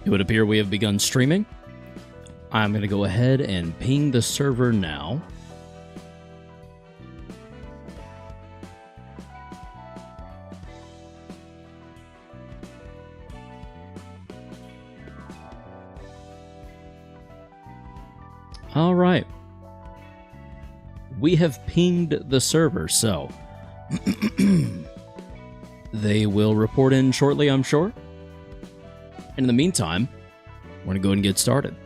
It would appear we have begun streaming. I'm going to go ahead and ping the server now. All right. We have pinged the server, so they will report in shortly, I'm sure. In the meantime, we're going to go ahead and get started.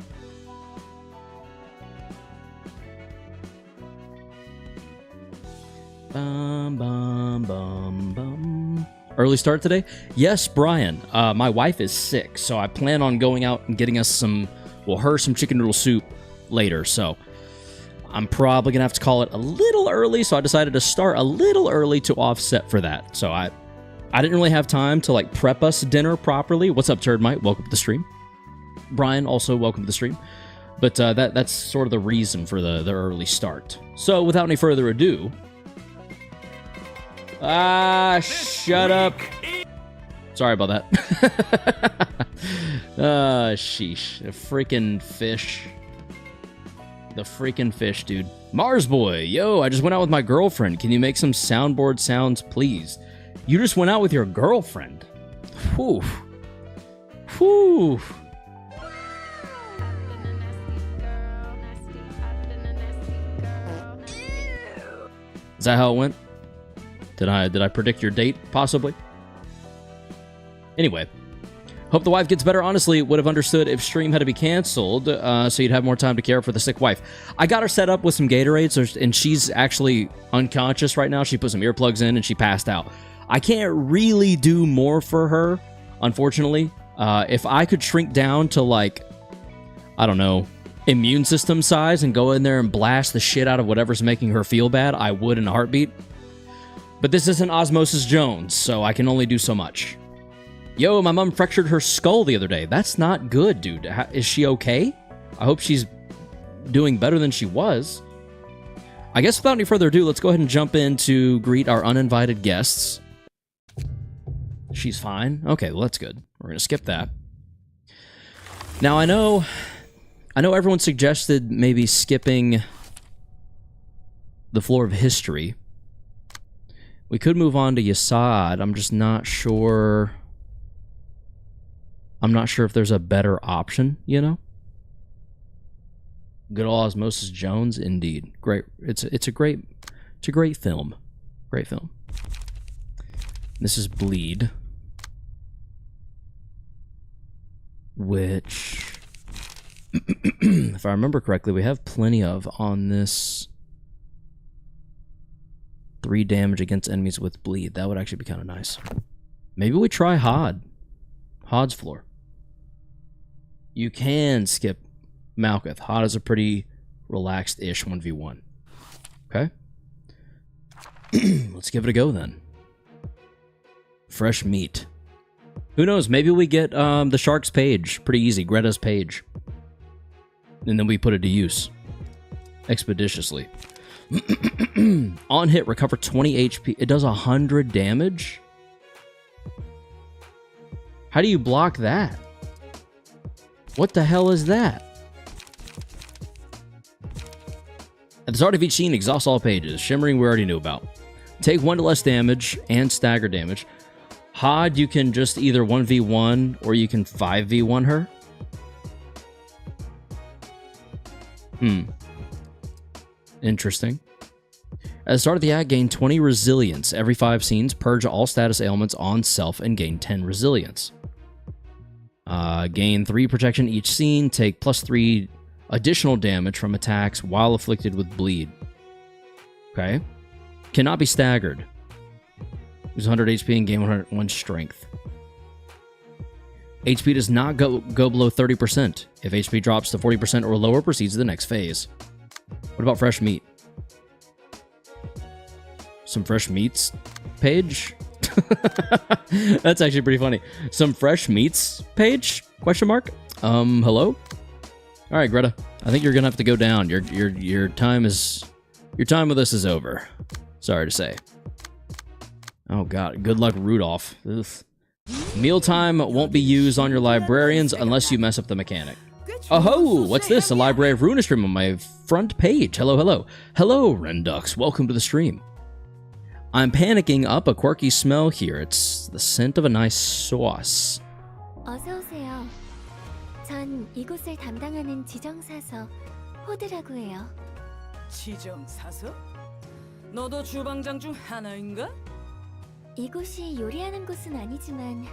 Bum, bum, bum, bum. Early start today? Yes, Brian. My wife is sick, so I plan on going out and getting us some, well, her some chicken noodle soup later, so I'm probably going to have to call it a little early, so I decided to start a little early to offset for that. So I didn't really have time to, like, prep us dinner properly. What's up, Turdmite? Welcome to the stream. Brian, also welcome to the stream. But that's sort of the reason for the early start. So without any further ado... shut up. Sorry about that. Sheesh. The freaking fish. The freaking fish, dude. Mars boy, yo, I just went out with my girlfriend. Can you make some soundboard sounds, please? You just went out with your girlfriend. Whew. Whew. Is that how it went? Did I predict your date, possibly? Anyway. Hope the wife gets better. Honestly, would have understood if stream had to be canceled, so you'd have more time to care for the sick wife. I got her set up with some Gatorades, and she's actually unconscious right now. She put some earplugs in, and she passed out. I can't really do more for her, unfortunately. If I could shrink down to, like, I don't know, immune system size and go in there and blast the shit out of whatever's making her feel bad, I would in a heartbeat. But this isn't Osmosis Jones, so I can only do so much. Yo, my mom fractured her skull the other day. That's not good, dude. Is she okay? I hope she's doing better than she was. I guess without any further ado, let's go ahead and jump in to greet our uninvited guests. She's fine. Okay, well, that's good. We're going to skip that. Now, I know everyone suggested maybe skipping the floor of history. We could move on to Yasad. I'm just not sure... I'm not sure if there's a better option, you know? Good old Osmosis Jones, indeed. Great. It's a great film. Great film. This is Bleed. Which, if I remember correctly, we have plenty of on this 3 damage against enemies with Bleed. That would actually be kind of nice. Maybe we try Hod. Hod's floor. You can skip Malkuth. Hod is a pretty relaxed-ish 1v1. Okay? Let's give it a go, then. Fresh meat. Who knows? Maybe we get the Shark's page. Pretty easy. Greta's page. And then we put it to use. Expeditiously. On hit, recover 20 HP. It does 100 damage? How do you block that? What the hell is that? At the start of each scene, exhaust all pages. Shimmering, we already knew about. Take 1 to less damage and stagger damage. Hod, you can just either 1v1 or you can 5v1 her. Interesting. At the start of the act, gain 20 resilience. Every 5 scenes, purge all status ailments on self and gain 10 resilience. Gain 3 protection each scene. Take +3 additional damage from attacks while afflicted with bleed. Okay. Cannot be staggered. Lose 100 HP and gain 101 strength. HP does not go below 30%. If HP drops to 40% or lower, proceeds to the next phase. What about fresh meat? Some fresh meats page? That's actually pretty funny. Some fresh meats page? Question mark? Hello? All right, Greta. I think you're gonna have to go down. Your time with us is over. Sorry to say. Oh god. Good luck, Rudolph. Ugh. Mealtime won't be used on your librarians unless you mess up the mechanic. Oh, what's this? A Library of Ruina stream on my front page. Hello, hello. Hello, Rendux. Welcome to the stream. I'm panicking up a quirky smell here. It's the scent of a nice sauce. 어서 오세요. 전 이곳을 담당하는 지정사서 호드라고 해요. 지정사서? 너도 주방장 중 하나인가? 이곳이 요리하는 곳은 아니지만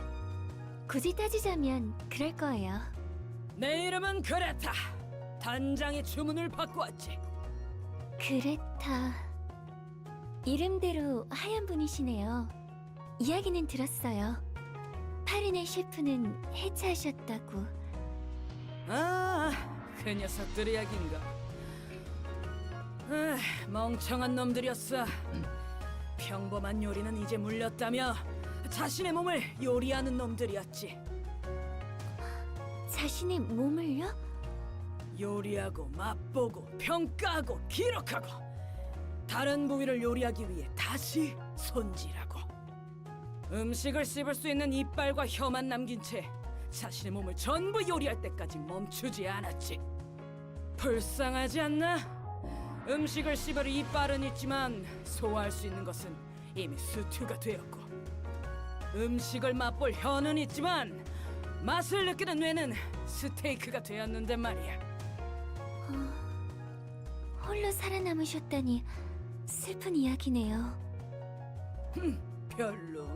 굳이 따지자면 그럴 거예요. 내 이름은 그레타. 단장의 주문을 받고 왔지. 그레타. 이름대로 하얀 분이시네요. 이야기는 들었어요. 파리네 셰프는 해체하셨다고. 아, 그 녀석들 이야기인가? 멍청한 놈들이었어. 평범한 요리는 이제 물렸다며 자신의 몸을 요리하는 놈들이었지. 자신의 몸을요? 요리하고 맛보고 평가하고 기록하고 다른 부위를 요리하기 위해 다시 손질하고 음식을 씹을 수 있는 이빨과 혀만 남긴 채 자신의 몸을 전부 요리할 때까지 멈추지 않았지. 불쌍하지 않나? 음식을 씹을 이빨은 있지만 소화할 수 있는 것은 이미 스튜가 되었고 음식을 맛볼 혀는 있지만 맛을 느끼는 뇌는 스테이크가 되었는데 말이야. 홀로 살아남으셨다니 슬픈 이야기네요. 별로.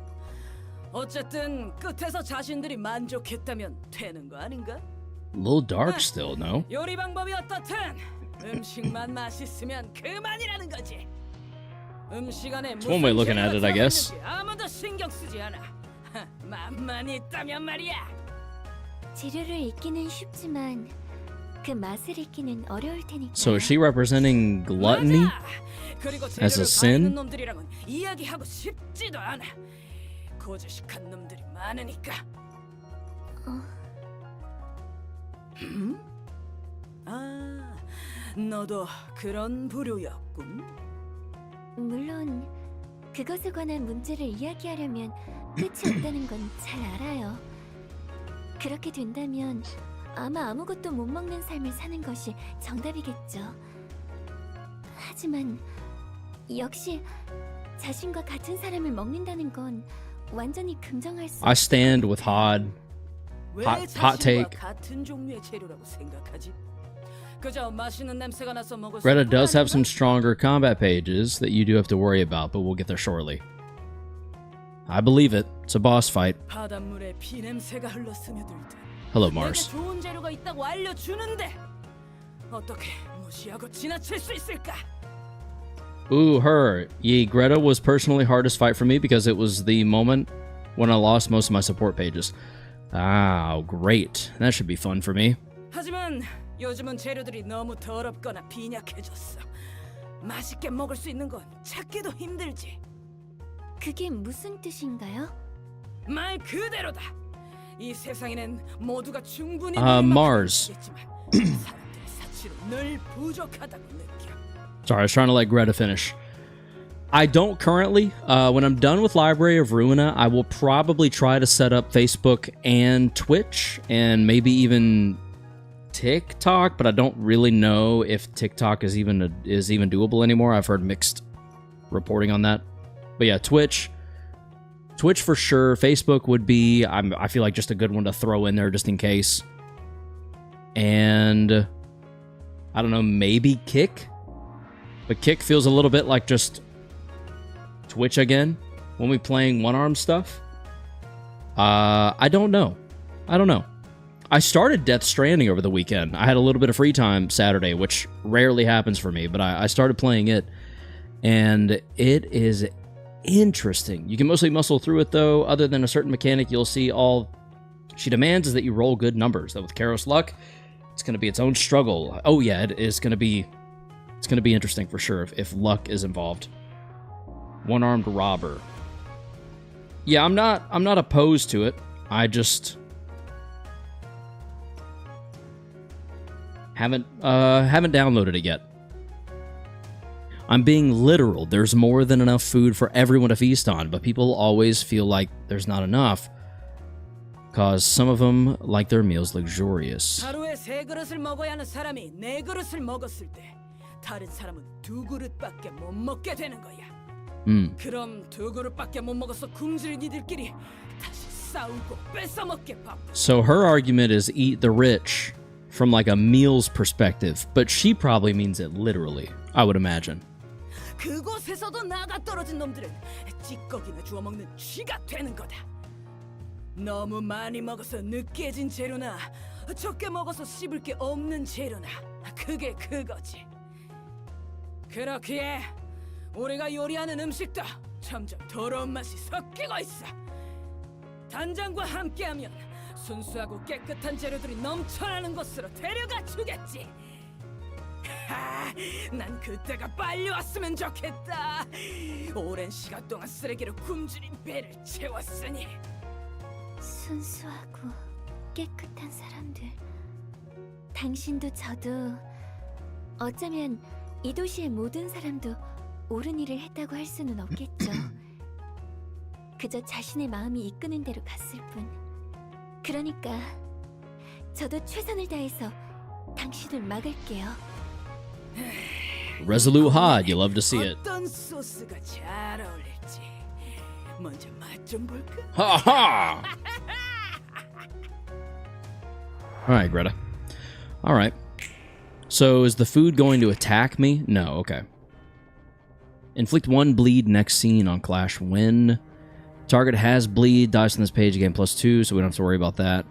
어쨌든 끝에서 자신들이 만족했다면 되는 거 아닌가? A little dark still, no? 요리 방법이 어떻든 음식만 맛있으면 그만이라는 거지. 음식 안에 It's one way 무슨 looking at it, I 재료가 guess. 들어있는지 아무도 신경 쓰지 않아. 맛만 있다면 말이야. 재료를 잊기는 쉽지만 그 맛을 잊기는 어려울 테니까. So is she representing gluttony 맞아. 그리고 as a 재료를 sin? 가리는 놈들이랑은 이야기하고 싶지도 않아. 고지식한 놈들이 많으니까. 아, 너도 그런 부류였군. 물론 그것에 관한 문제를 이야기하려면 끝이 없다는 건 잘 알아요. 그렇게 된다면 아마 아무것도 못 먹는 삶을 사는 것이 정답이겠죠. 하지만 역시 자신과 같은 사람을 먹는다는 건 완전히 긍정할 수. I stand with Hod. 왜 hot 자신과 take. 같은 종류의 재료라고 생각하지? 그저 맛있는 냄새가 나서 먹을 수 Greta 있는 does 거 have some 아닌가? stronger combat pages that you do have to worry about, but we'll get there shortly. I believe it. It's a boss fight. 바닷물에 피 냄새가 흘러 스며들듯 Hello, 내게 Mars. 좋은 재료가 있다고 알려주는데 어떻게 무시하고 지나칠 수 있을까? Ooh, her. Yeah, Greta was personally hardest fight for me because it was the moment when I lost most of my support pages. Ah, great. That should be fun for me. 하지만 요즘은 재료들이 너무 더럽거나 빈약해졌어. 맛있게 먹을 수 있는 건 찾기도 힘들지. 그게 무슨 뜻인가요? 말 그대로다. 이 세상에는 모두가 충분히 Mars. 있겠지만 사람들의 사치로 늘 부족하다고 느껴. Sorry, I was trying to let Greta finish. I don't currently. When I'm done with Library of Ruina, I will probably try to set up Facebook and Twitch and maybe even TikTok, but I don't really know if TikTok is even doable anymore. I've heard mixed reporting on that. But yeah, Twitch for sure. Facebook would be, I feel like, just a good one to throw in there just in case. And I don't know, maybe Kick? But Kick feels a little bit like just Twitch again when we playing one-arm stuff. I don't know. I started Death Stranding over the weekend. I had a little bit of free time Saturday, which rarely happens for me, but I started playing it, and it is interesting. You can mostly muscle through it, though. Other than a certain mechanic you'll see all she demands is that you roll good numbers. Though with Karos luck, it's going to be its own struggle. Oh yeah, it is going to be... It's going to be interesting for sure if luck is involved. One-armed robber. Yeah, I'm not opposed to it. I just haven't downloaded it yet. I'm being literal. There's more than enough food for everyone to feast on, but people always feel like there's not enough. cause some of them like their meals luxurious. 하루에 3그릇을 먹어야 하는 사람이 4그릇을 먹었을 때 다른 사람은 2그릇밖에 못 먹게 되는 거야. 그럼 2그릇밖에 못 먹어서 굶주린 이들끼리 다시 싸우고 뺏어먹게 바빠. So her argument is eat the rich from like a meal's perspective, but she probably means it literally, I would imagine. 그곳에서도 나가 떨어진 놈들은 찌꺼기나 주워 먹는 쥐가 되는 거다. 너무 많이 먹어서 느끼해진 재료나 적게 먹어서 씹을 게 없는 재료나 그게 그거지. 그렇기에 우리가 요리하는 음식도 점점 더러운 맛이 섞이고 있어. 단장과 함께하면 순수하고 깨끗한 재료들이 넘쳐나는 곳으로 데려가 주겠지. 난 그때가 빨리 왔으면 좋겠다. 오랜 시간 동안 쓰레기로 굶주린 배를 채웠으니. 순수하고 깨끗한 사람들. 당신도 저도 어쩌면 이 도시의 모든 사람도 옳은 일을 했다고 할 수는 없겠죠. 그저 자신의 마음이 이끄는 대로 갔을 뿐. 그러니까 저도 최선을 다해서 당신을 막을게요. Resolute hot, you love to see it. 어떤 소스가 잘 어울릴지 먼저 맛 좀 볼까? Ha ha! Alright, Greta. Alright. So, is the food going to attack me? No, okay. Inflict 1 bleed next scene on Clash win. Target has bleed, dies on this page again +2, so we don't have to worry about that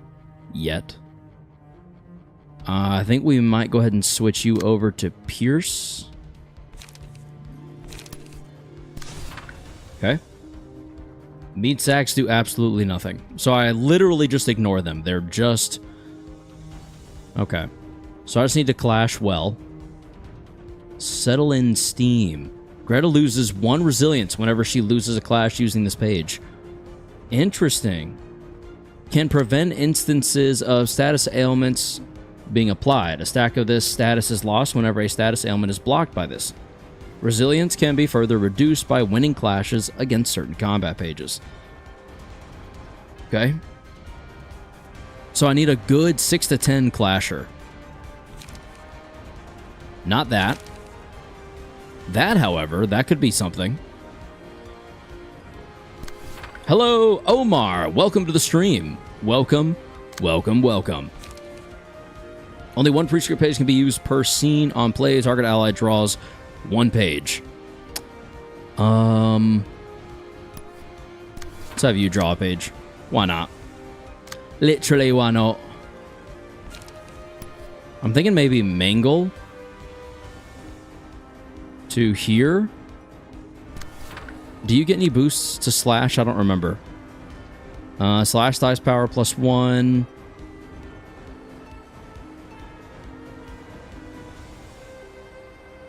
yet. I think we might go ahead and switch you over to Pierce. Okay. Meat sacks do absolutely nothing. So I literally just ignore them. They're just... Okay. So I just need to clash well. Settle in steam. Greta loses 1 resilience whenever she loses a clash using this page. Interesting. Can prevent instances of status ailments being applied. A stack of this status is lost whenever a status ailment is blocked by this. Resilience can be further reduced by winning clashes against certain combat pages. Okay. So I need a good 6 to 10 clasher. Not that. That, however, that could be something. Hello, Omar. Welcome to the stream. Welcome, welcome, welcome. Only 1 pre-script page can be used per scene on play. Target ally draws 1 page. Let's have you draw a page. Why not? Literally, why not? I'm thinking maybe Mangle to here. Do you get any boosts to slash? I don't remember. Slash dice power +1.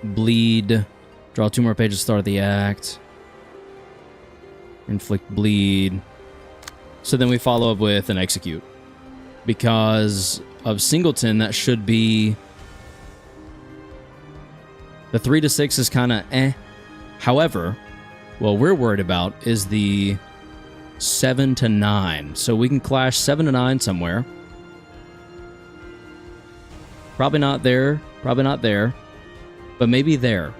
Bleed. Draw 2 more pages to start the act. Inflict bleed. So then we follow up with an execute. Because of Singleton, that should be... The 3 to 6 is kind of eh. However, what we're worried about is the 7 to 9. So we can clash 7 to 9 somewhere. Probably not there. Probably not there. But maybe there.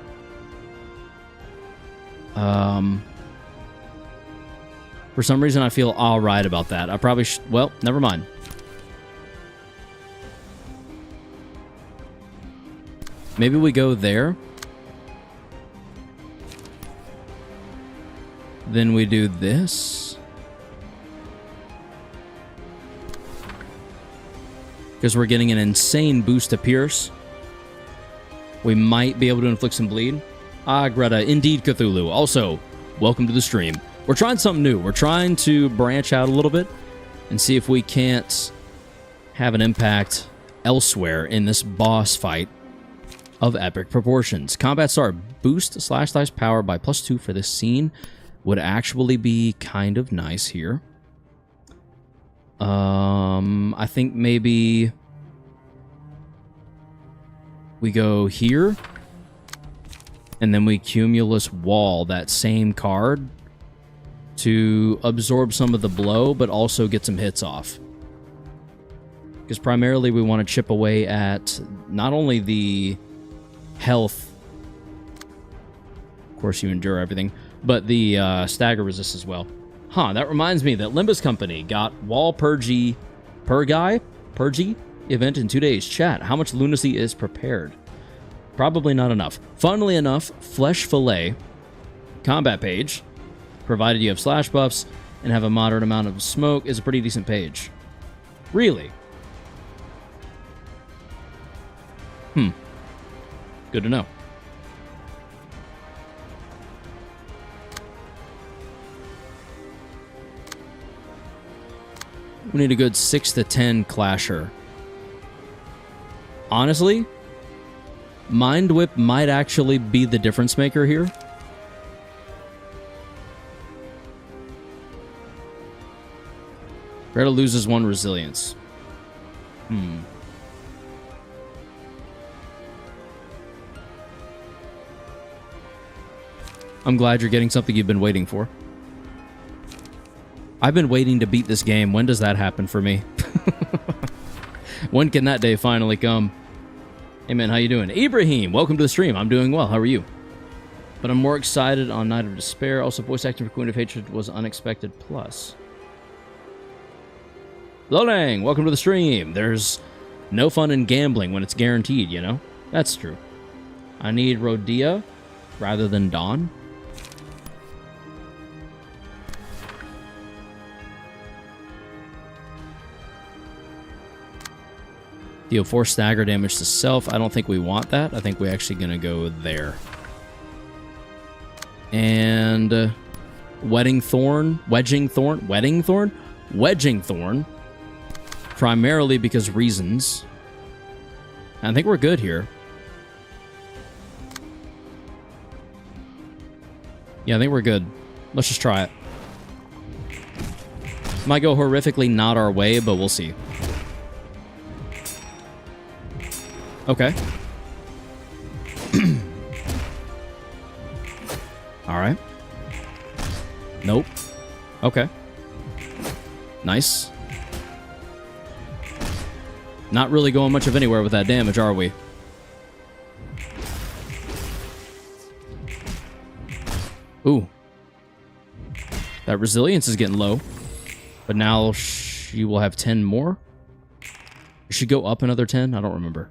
For some reason, I feel all right about that. I probably should... Well, never mind. Maybe we go there. Then we do this. Because we're getting an insane boost to Pierce. We might be able to inflict some bleed. Ah, Greta, indeed Cthulhu. Also, welcome to the stream. We're trying something new. We're trying to branch out a little bit and see if we can't have an impact elsewhere in this boss fight of epic proportions. Combat start. Boost slash dice power by +2 for this scene would actually be kind of nice here. I think maybe we go here and then we Cumulus Wall that same card to absorb some of the blow, but also get some hits off. Because primarily we want to chip away at not only the health, of course you endure everything, but the stagger resist as well. Huh, that reminds me that Limbus Company got Wall Purgy event in 2 days. Chat, how much lunacy is prepared? Probably not enough. Funnily enough, Flesh Fillet combat page, provided you have slash buffs and have a moderate amount of smoke, is a pretty decent page. Really? Good to know. We need a good 6 to 10 clasher. Honestly, Mind Whip might actually be the difference maker here. Greta loses 1 resilience. I'm glad you're getting something you've been waiting for. I've been waiting to beat this game. When does that happen for me? When can that day finally come? Hey man, how you doing? Ibrahim, welcome to the stream. I'm doing well. How are you? But I'm more excited on Night of Despair. Also, voice acting for Queen of Hatred was unexpected plus. Lolang, welcome to the stream. There's no fun in gambling when it's guaranteed, you know? That's true. I need Rodia rather than Dawn. Deal 4 stagger damage to self. I don't think we want that. I think we're actually going to go there. And Wedging Thorn. Primarily because reasons. I think we're good here. Yeah, I think we're good. Let's just try it. Might go horrifically not our way, but we'll see. Okay. All right. Nope. Okay. Nice. Not really going much of anywhere with that damage, are we? Ooh. That resilience is getting low. But now she will have 10 more? Does she go up another 10? I don't remember.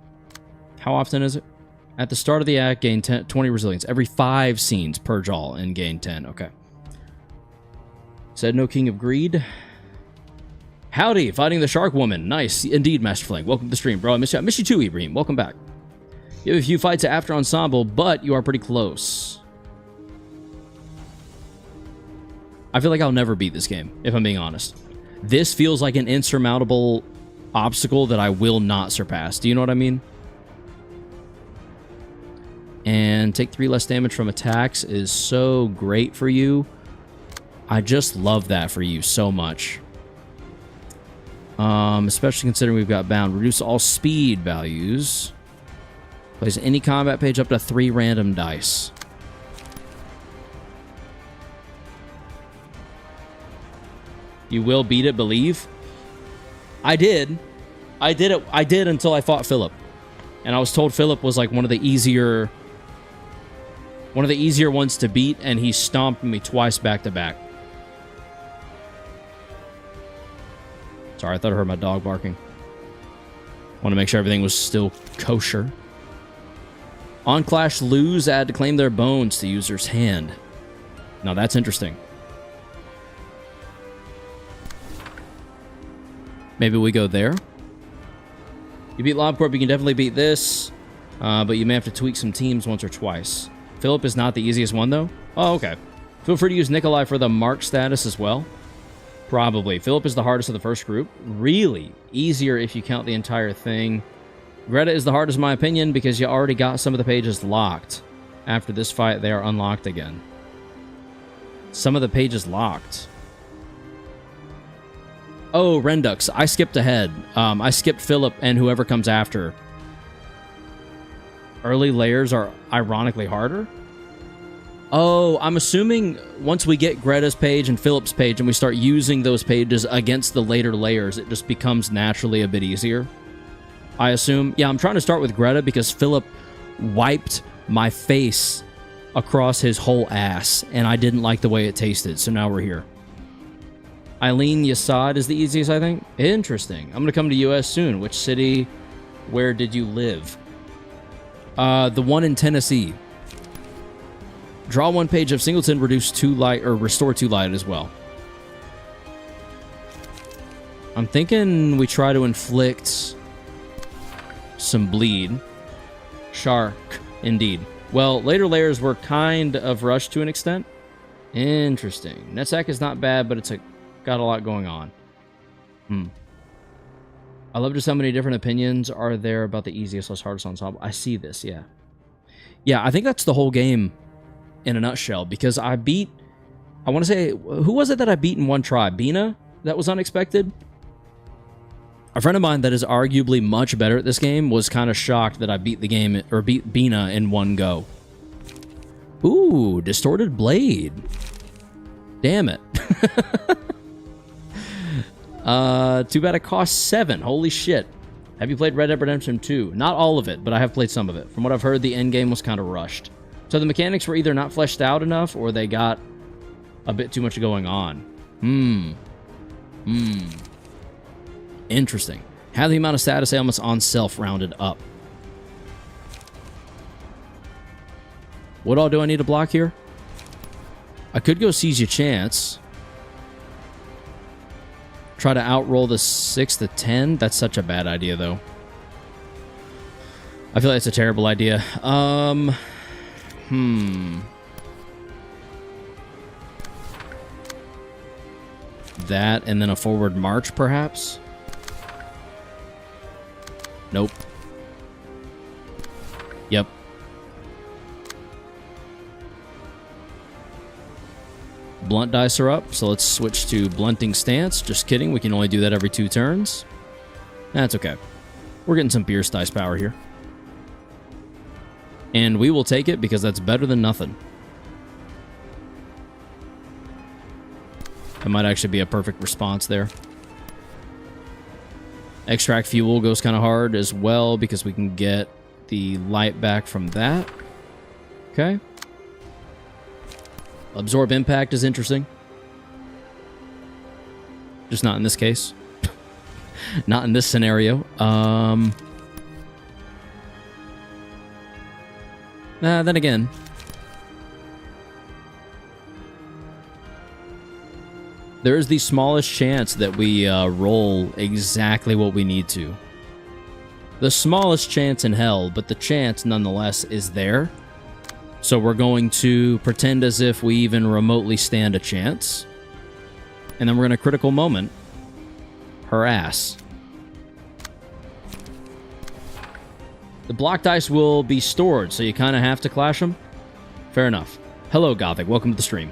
How often is it? At the start of the act, gain 20 resilience. Every 5 scenes, purge all, and gain 10. Okay. Said no King of Greed. Howdy, fighting the Shark Woman. Nice. Indeed, Master Flank. Welcome to the stream, bro. I miss you. I miss you too, Ibrahim. Welcome back. You have a few fights after Ensemble, but you are pretty close. I feel like I'll never beat this game, if I'm being honest. This feels like an insurmountable obstacle that I will not surpass. Do you know what I mean? And take 3 less damage from attacks is so great for you. I just love that for you so much. Especially considering we've got bound. Reduce all speed values. Place any combat page up to 3 random dice. You will beat it, believe? I did. I did until I fought Philip. And I was told Philip was like one of the easier ones to beat, and he stomped me twice back to back. Sorry, I thought I heard my dog barking. Want to make sure everything was still kosher. On Clash, lose, add to claim their bones to user's hand. Now that's interesting. Maybe we go there. You beat LobCorp, you can definitely beat this, but you may have to tweak some teams once or twice. Philip is not the easiest one, though. Oh, okay. Feel free to use Nikolai for the mark status as well. Probably. Philip is the hardest of the first group. Really easier if you count the entire thing. Greta is the hardest in my opinion because you already got some of the pages locked. After this fight, they are unlocked again. Some of the pages locked. Oh, Rendux. I skipped ahead. I skipped Philip and whoever comes after. Early layers are ironically harder? Oh, I'm assuming once we get Greta's page and Philip's page and we start using those pages against the later layers, it just becomes naturally a bit easier. I assume. Yeah, I'm trying to start with Greta because Philip wiped my face across his whole ass, and I didn't like the way it tasted, so now we're here. Eileen Yasad is the easiest, I think. Interesting. I'm going to come to U.S. soon. Which city? Where did you live? The one in Tennessee. Draw one page of Singleton, reduce 2 light, or restore 2 light as well. I'm thinking we try to inflict some bleed. Shark, indeed. Well, later layers were kind of rushed to an extent. Interesting. Netsack is not bad, but it's got a lot going on. I love just how many different opinions are there about the easiest plus hardest ensemble. I see this, yeah. Yeah, I think that's the whole game in a nutshell, because I want to say, who was it that I beat in one try? Bina? That was unexpected? A friend of mine that is arguably much better at this game was kind of shocked that I beat the game, or beat Bina in one go. Ooh, distorted blade. Damn it. Too bad it costs 7. Holy shit. Have you played Red Dead Redemption 2? Not all of it, but I have played some of it. From what I've heard, the end game was kind of rushed. So the mechanics were either not fleshed out enough, or they got a bit too much going on. Interesting. Have the amount of status ailments on self rounded up. What all do I need to block here? I could go seize your chance. Try to outroll the 6 to 10. That's such a bad idea, though. I feel like it's a terrible idea. That, and then a forward march, perhaps? Nope. Yep. Blunt dice are up, so let's switch to blunting stance. Just kidding, we can only do that every 2 turns. That's okay. We're getting some pierce dice power here. And we will take it because that's better than nothing. That might actually be a perfect response there. Extract fuel goes kind of hard as well because we can get the light back from that. Okay. Absorb impact is interesting. Just not in this case. Not in this scenario. Then again. There is the smallest chance that we roll exactly what we need to. The smallest chance in hell, but the chance nonetheless is there. So we're going to pretend as if we even remotely stand a chance. And then we're going to critical moment her ass. The block dice will be stored, so you kind of have to clash them. Fair enough. Hello, Gothic. Welcome to the stream.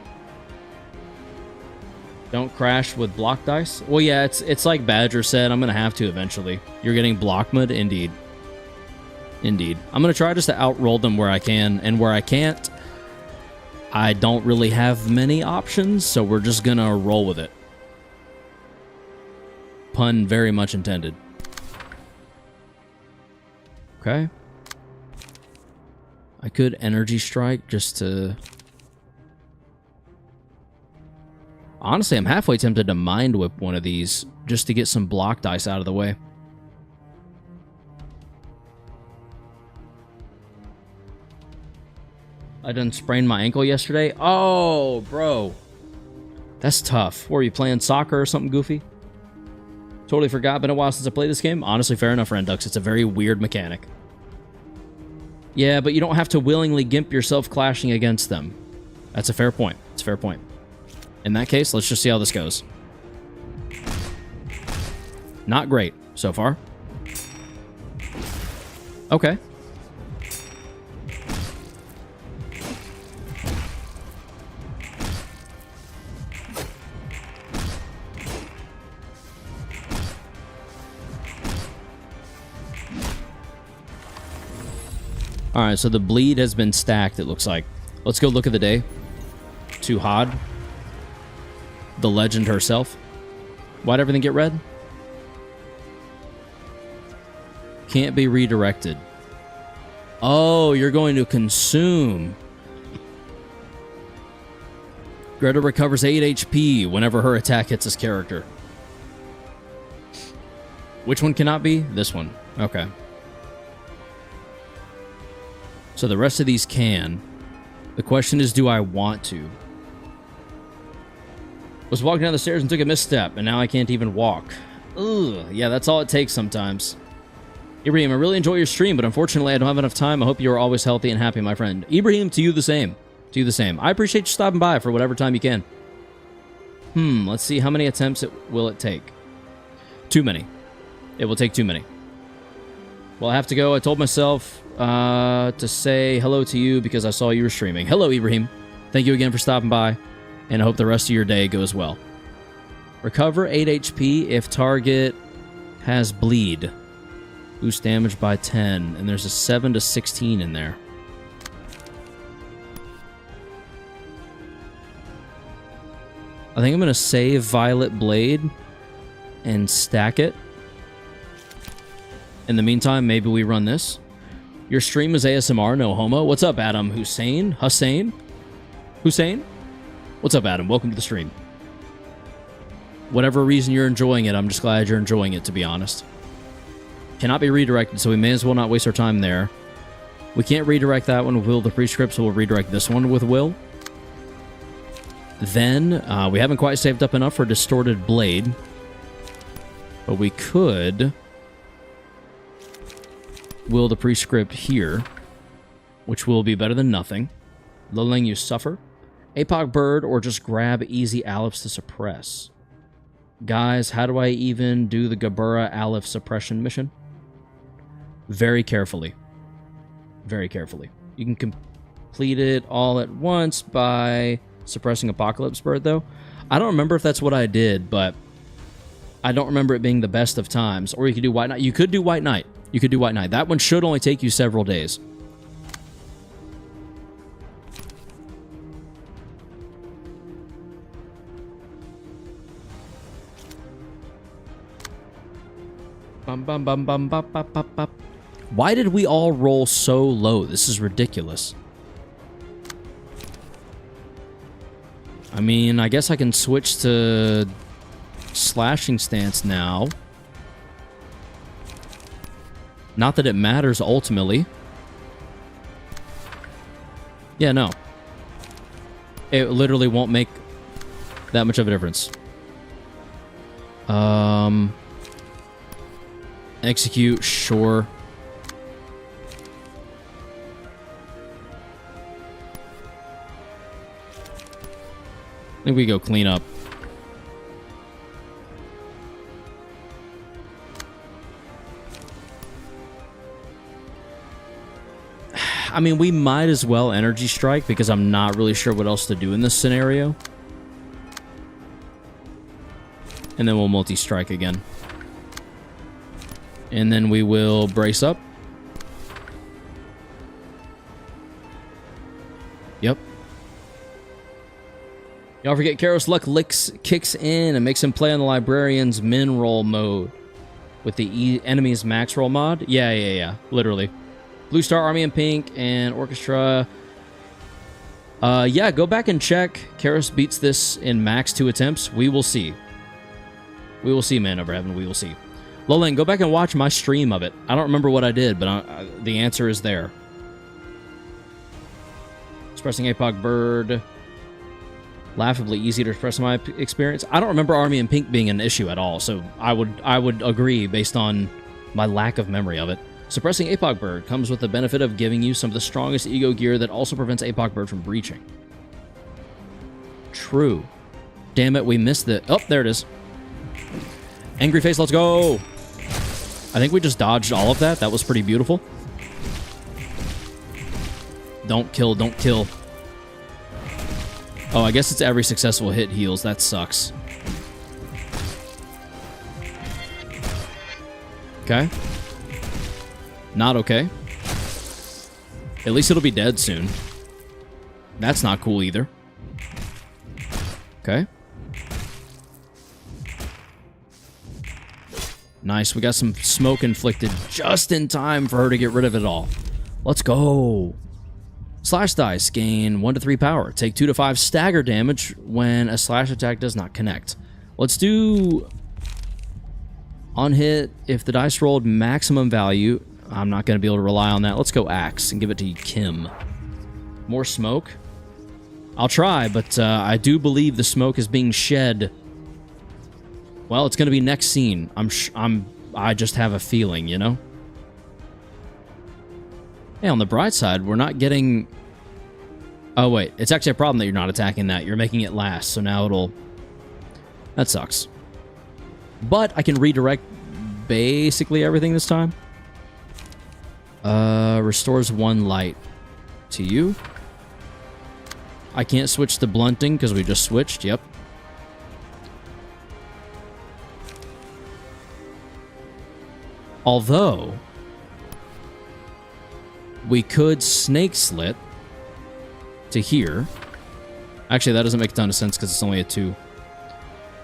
Don't crash with block dice? Well, yeah, it's like Badger said. I'm going to have to eventually. You're getting block mode? Indeed. Indeed. I'm going to try just to outroll them where I can, and where I can't, I don't really have many options, so we're just going to roll with it. Pun very much intended. Okay. I could energy strike just to... Honestly, I'm halfway tempted to mind whip one of these just to get some block dice out of the way. I done sprained my ankle yesterday. Oh, bro. That's tough. Were you playing soccer or something goofy? Totally forgot. Been a while since I played this game. Honestly, fair enough, Rendux. It's a very weird mechanic. Yeah, but you don't have to willingly gimp yourself clashing against them. That's a fair point. It's a fair point. In that case, let's just see how this goes. Not great so far. Okay. Alright, so the bleed has been stacked, it looks like. Let's go look at the day. To Hod, the legend herself. Why'd everything get red? Can't be redirected. Oh, you're going to consume. Greta recovers 8 HP whenever her attack hits his character. Which one cannot be? This one. Okay. So the rest of these can. The question is, do I want to? Was walking down the stairs and took a misstep, and now I can't even walk. Ugh. Yeah, that's all it takes sometimes. Ibrahim, I really enjoy your stream, but unfortunately I don't have enough time. I hope you are always healthy and happy, my friend. Ibrahim, to you the same. To you the same. I appreciate you stopping by for whatever time you can. Let's see. How many attempts will it take? Too many. It will take too many. Well, I have to go. I told myself to say hello to you because I saw you were streaming. Hello, Ibrahim. Thank you again for stopping by, and I hope the rest of your day goes well. Recover 8 HP if target has bleed. Boost damage by 10, and there's a 7 to 16 in there. I think I'm going to save Violet Blade and stack it. In the meantime, maybe we run this. Your stream is ASMR, no homo. What's up, Adam? Hussein? Hussein? What's up, Adam? Welcome to the stream. Whatever reason you're enjoying it, I'm just glad you're enjoying it, to be honest. Cannot be redirected, so we may as well not waste our time there. We can't redirect that one with Will the Prescript, so we'll redirect this one with Will. Then, we haven't quite saved up enough for Distorted Blade. But we could Will the Prescript here, which will be better than nothing. Lulling you suffer. Apoc Bird, or just grab Easy Aleph to suppress. Guys, how do I even do the Gabura Aleph suppression mission? Very carefully. Very carefully. You can complete it all at once by suppressing Apocalypse Bird, though. I don't remember if that's what I did, but I don't remember it being the best of times. Or you could do White Knight. You could do White Knight. You could do White Knight. That one should only take you several days. Bum, bum, bum, bum, bum, bum, bum, bum. Why did we all roll so low? This is ridiculous. I mean, I guess I can switch to slashing stance now. Not that it matters ultimately. Yeah, no. It literally won't make that much of a difference. Execute, sure. I think we go clean up. I mean, we might as well Energy Strike because I'm not really sure what else to do in this scenario. And then we'll multi-strike again. And then we will brace up. Yep. Y'all forget Karos Luck kicks in and makes him play on the Librarian's min roll mode with the enemy's max roll mod. Yeah. Literally. Blue Star, Army in Pink, and Orchestra. Yeah, go back and check. Karos beats this in max 2 attempts. We will see. We will see, man over heaven. We will see. Lolan, go back and watch my stream of it. I don't remember what I did, but the answer is there. Expressing Apoc Bird. Laughably easy to express my experience. I don't remember Army in Pink being an issue at all, so I would agree based on my lack of memory of it. Suppressing Apoc Bird comes with the benefit of giving you some of the strongest ego gear that also prevents Apoc Bird from breaching. True. Damn it, we missed it. Oh, there it is. Angry Face, let's go! I think we just dodged all of that. That was pretty beautiful. Don't kill, don't kill. Oh, I guess it's every successful hit heals. That sucks. Okay. Not okay. At least it'll be dead soon. That's not cool either. Okay. Nice. We got some smoke inflicted just in time for her to get rid of it all. Let's go. Slash dice. Gain 1 to 3 power. Take 2 to 5 stagger damage when a slash attack does not connect. Let's do... On hit, if the dice rolled maximum value, I'm not going to be able to rely on that. Let's go axe and give it to Kim. More smoke? I'll try, but I do believe the smoke is being shed. Well, it's going to be next scene. I just have a feeling, you know? Hey, on the bright side, we're not getting... Oh, wait. It's actually a problem that you're not attacking that. You're making it last, so now it'll... That sucks. But I can redirect basically everything this time. Restores 1 light to you. I can't switch to blunting because we just switched. Yep. Although, we could snake slit to here. Actually, that doesn't make a ton of sense because it's only a 2.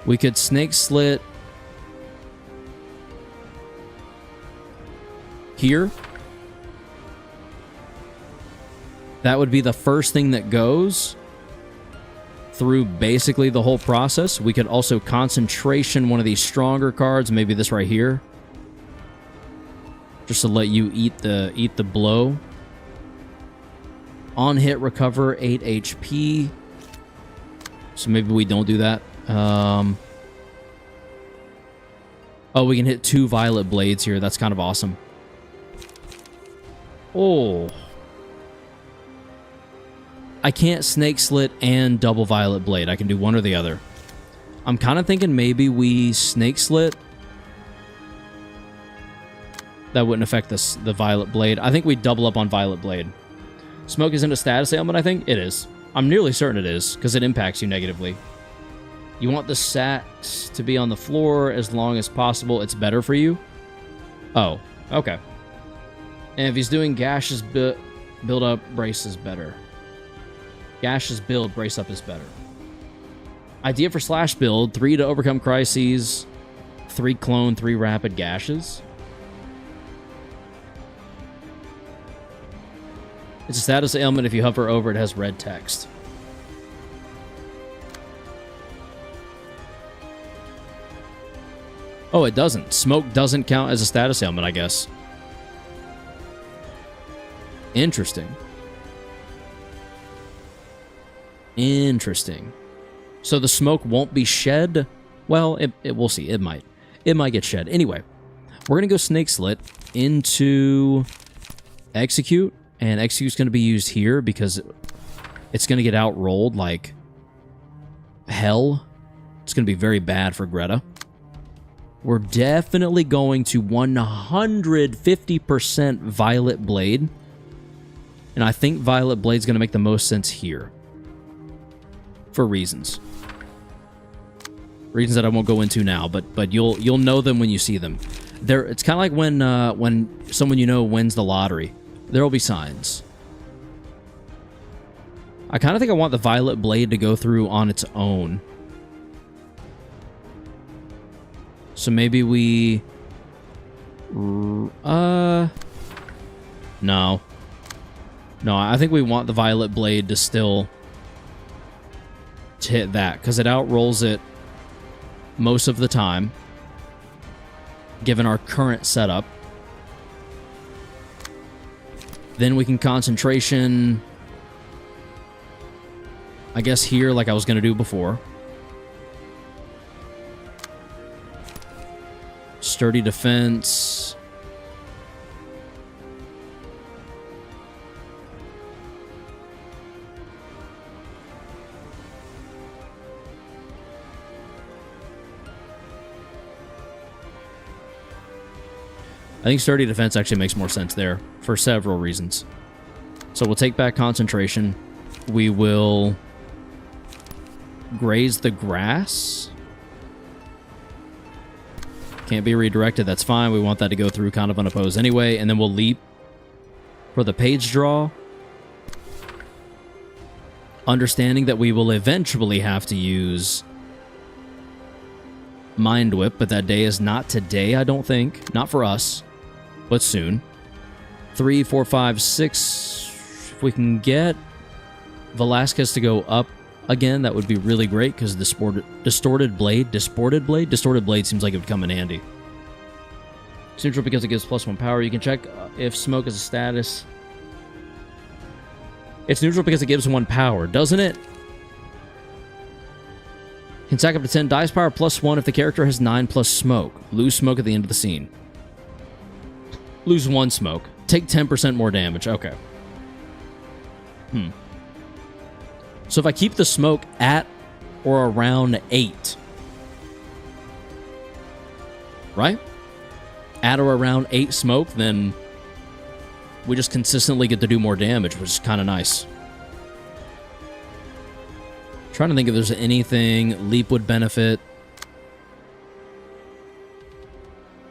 We could snake slit here. That would be the first thing that goes through basically the whole process. We could also concentration one of these stronger cards, maybe this right here, just to let you eat the blow. On hit, recover 8 HP. So maybe we don't do that. Oh, we can hit 2 violet blades here. That's kind of awesome. Oh. I can't snake slit and double violet blade. I can do one or the other. I'm kind of thinking maybe we snake slit. That wouldn't affect the violet blade. I think we double up on violet blade. Smoke isn't a status ailment, I think? It is. I'm nearly certain it is, because it impacts you negatively. You want the sacks to be on the floor as long as possible. It's better for you? Oh, okay. And if he's doing gashes build up, brace is better. Gashes build, brace up is better. Idea for slash build, 3 to overcome crises, 3 clone, 3 rapid gashes. It's a status ailment. If you hover over it, has red text. Oh, it doesn't. Smoke doesn't count as a status ailment, I guess. Interesting. Interesting. So the smoke won't be shed? Well, we'll see. It might. It might get shed. Anyway, we're going to go snake slit into execute. And execute's going to be used here because it's going to get outrolled like hell. It's going to be very bad for Greta. We're definitely going to 150% Violet Blade. And I think Violet Blade's going to make the most sense here. For reasons. Reasons that I won't go into now, but you'll know them when you see them. It's kind of like when someone you know wins the lottery. There will be signs. I kind of think I want the Violet Blade to go through on its own. So maybe we... No. No, I think we want the Violet Blade to still... to hit that, because it outrolls it most of the time, given our current setup. Then we can concentration, I guess here, like I was going to do before. Sturdy defense. I think sturdy defense actually makes more sense there for several reasons. So we'll take back concentration. We will graze the grass. Can't be redirected. That's fine. We want that to go through kind of unopposed anyway. And then we'll leap for the page draw. Understanding that we will eventually have to use Mind Whip, but that day is not today, I don't think. Not for us, but soon. 3, 4, 5, 6. If we can get Velasquez to go up again, that would be really great, because Distorted Blade seems like it would come in handy. It's neutral because it gives +1 power. You can check if Smoke is a status. It's neutral because it gives 1 power, doesn't it? Can stack up to 10 dice power +1 if the character has 9 plus Smoke. Lose Smoke at the end of the scene. Lose 1 Smoke. Take 10% more damage. Okay. So if I keep the Smoke at or around 8, right? At or around 8 Smoke, then we just consistently get to do more damage, which is kind of nice. Trying to think if there's anything Leap would benefit.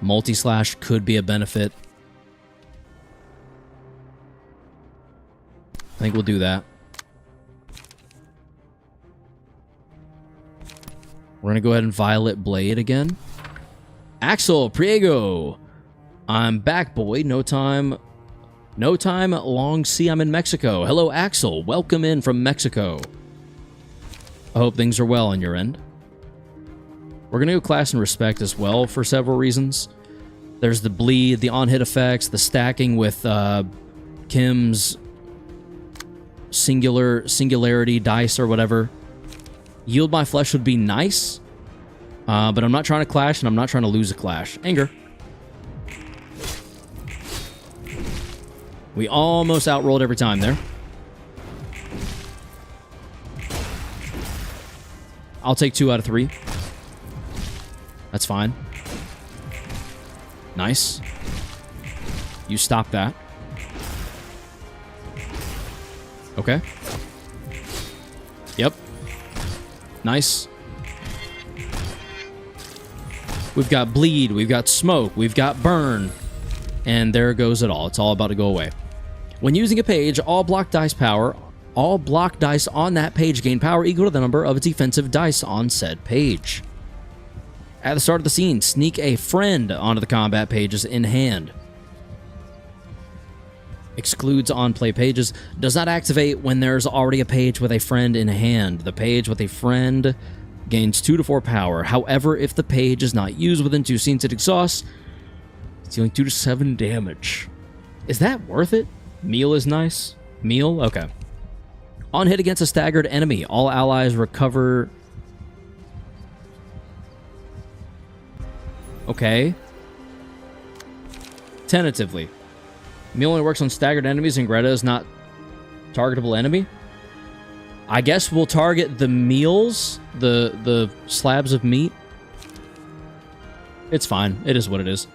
Multi-slash could be a benefit. I think we'll do that. We're going to go ahead and Violet Blade again. Axel Priego. I'm back, boy. No time, long see. I'm in Mexico. Hello, Axel. Welcome in from Mexico. I hope things are well on your end. We're going to go Class and Respect as well for several reasons. There's the bleed, the on-hit effects, the stacking with Kim's singularity dice or whatever. Yield My Flesh would be nice, but I'm not trying to clash, and I'm not trying to lose a clash. Anger. We almost outrolled every time there. I'll take 2 out of 3. That's fine. Nice. You stop that. Okay. Yep. Nice. We've got Bleed, we've got Smoke, we've got Burn. And there goes it all. It's all about to go away. When using a page, all block dice on that page gain power equal to the number of its defensive dice on said page. At the start of the scene, sneak a friend onto the combat pages in hand. Excludes on-play pages. Does not activate when there's already a page with a friend in hand. The page with a friend gains 2 to 4 power. However, if the page is not used within 2 scenes, it exhausts, dealing 2 to 7 damage. Is that worth it? Meal is nice. Meal? Okay. On hit against a staggered enemy, all allies recover. Okay. Tentatively. Meal only works on staggered enemies, and Greta is not targetable enemy. I guess we'll target the meals, the slabs of meat. It's fine. It is what it is.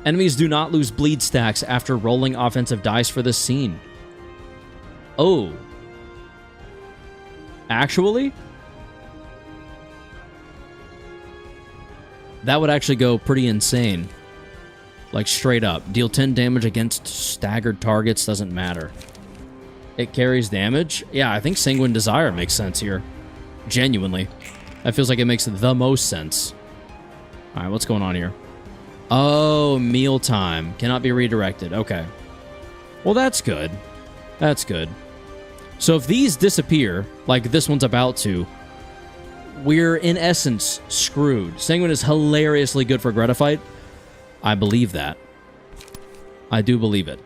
Enemies do not lose bleed stacks after rolling offensive dice for this scene. Oh. Actually? That would actually go pretty insane. Like, straight up. Deal 10 damage against staggered targets, doesn't matter. It carries damage? Yeah, I think Sanguine Desire makes sense here. Genuinely. That feels like it makes the most sense. Alright, what's going on here? Oh, mealtime. Cannot be redirected. Okay. Well, that's good. That's good. So if these disappear, like this one's about to, we're in essence screwed. Sanguine is hilariously good for Greta fight. I believe that. I do believe it.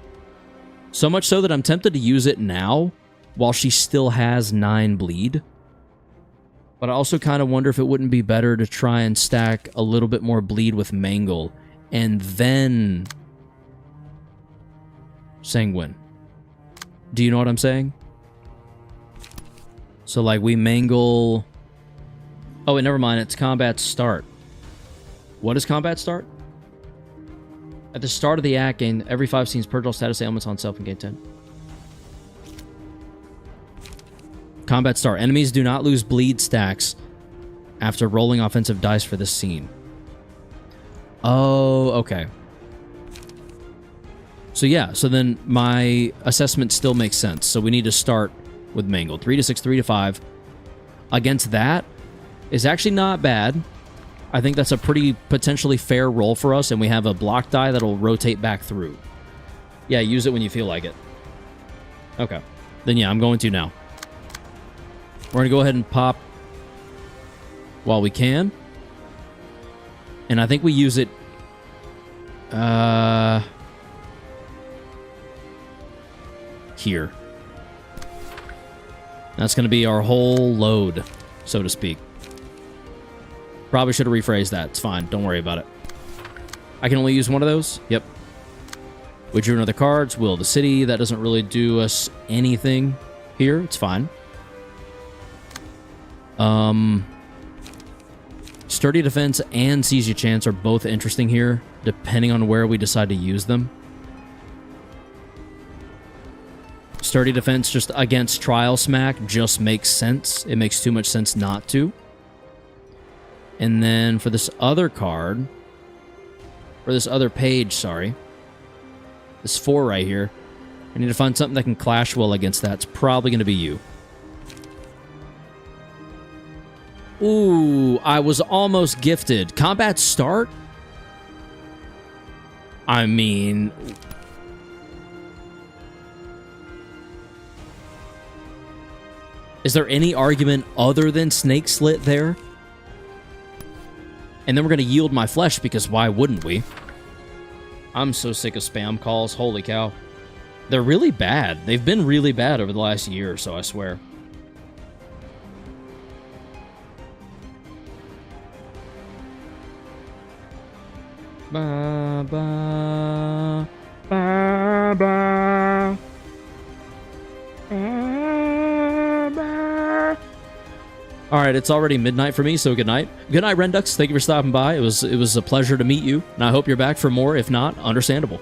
So much so that I'm tempted to use it now while she still has 9 bleed. But I also kind of wonder if it wouldn't be better to try and stack a little bit more bleed with Mangle and then Sanguine. Do you know what I'm saying? So like we Mangle... Oh, wait, never mind. It's combat start. What is combat start? At the start of the act, gain every 5 scenes, purge all status ailments on self and gain 10. Combat start. Enemies do not lose bleed stacks after rolling offensive dice for this scene. Oh, okay. So yeah, so then my assessment still makes sense. So we need to start with Mangled. 3 to 6, 3 to 5. Against that is actually not bad. I think that's a pretty potentially fair roll for us, and we have a block die that'll rotate back through. Yeah, use it when you feel like it. Okay. Then yeah, I'm going to now. We're going to go ahead and pop while we can. And I think we use it... here. That's going to be our whole load, so to speak. Probably should have rephrased that. It's fine. Don't worry about it. I can only use one of those? Yep. We drew another cards. Will of the City. That doesn't really do us anything here. It's fine. Sturdy Defense and Seize Your Chance are both interesting here, depending on where we decide to use them. Sturdy Defense just against Trial Smack just makes sense. It makes too much sense not to. And then for this other card, or this other page, sorry, this 4 right here, I need to find something that can clash well against that. It's probably going to be you. Ooh, I was almost gifted. Combat start? I mean... is there any argument other than Snake Slit there? And then we're going to yield my flesh, because why wouldn't we? I'm so sick of spam calls. Holy cow. They're really bad. They've been really bad over the last year or so, I swear. Ba, ba, ba, ba. All right, it's already midnight for me, so good night. Good night, Rendux. Thank you for stopping by. It was a pleasure to meet you, and I hope you're back for more. If not, understandable.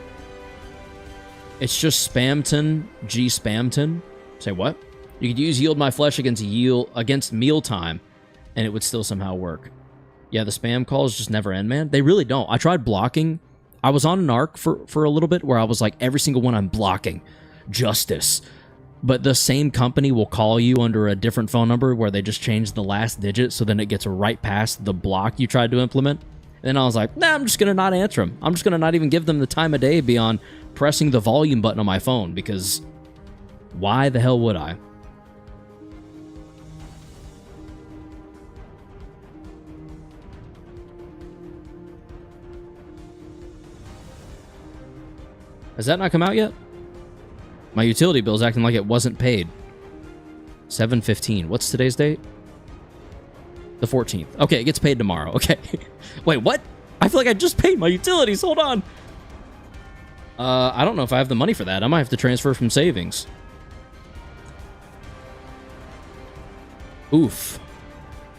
It's just Spamton, G Spamton. Say what? You could use Yield My Flesh against Mealtime, and it would still somehow work. Yeah, the spam calls just never end, man. They really don't. I tried blocking. I was on an arc for a little bit where I was like, every single one I'm blocking. Justice. But the same company will call you under a different phone number where they just change the last digit, so then it gets right past the block you tried to implement. And then I was like, nah, I'm just going to not answer them. I'm just going to not even give them the time of day beyond pressing the volume button on my phone, because why the hell would I? Has that not come out yet? My utility bill's acting like it wasn't paid. 7/15. What's today's date? The 14th. Okay, it gets paid tomorrow. Okay. Wait, what? I feel like I just paid my utilities. Hold on. I don't know if I have the money for that. I might have to transfer from savings. Oof.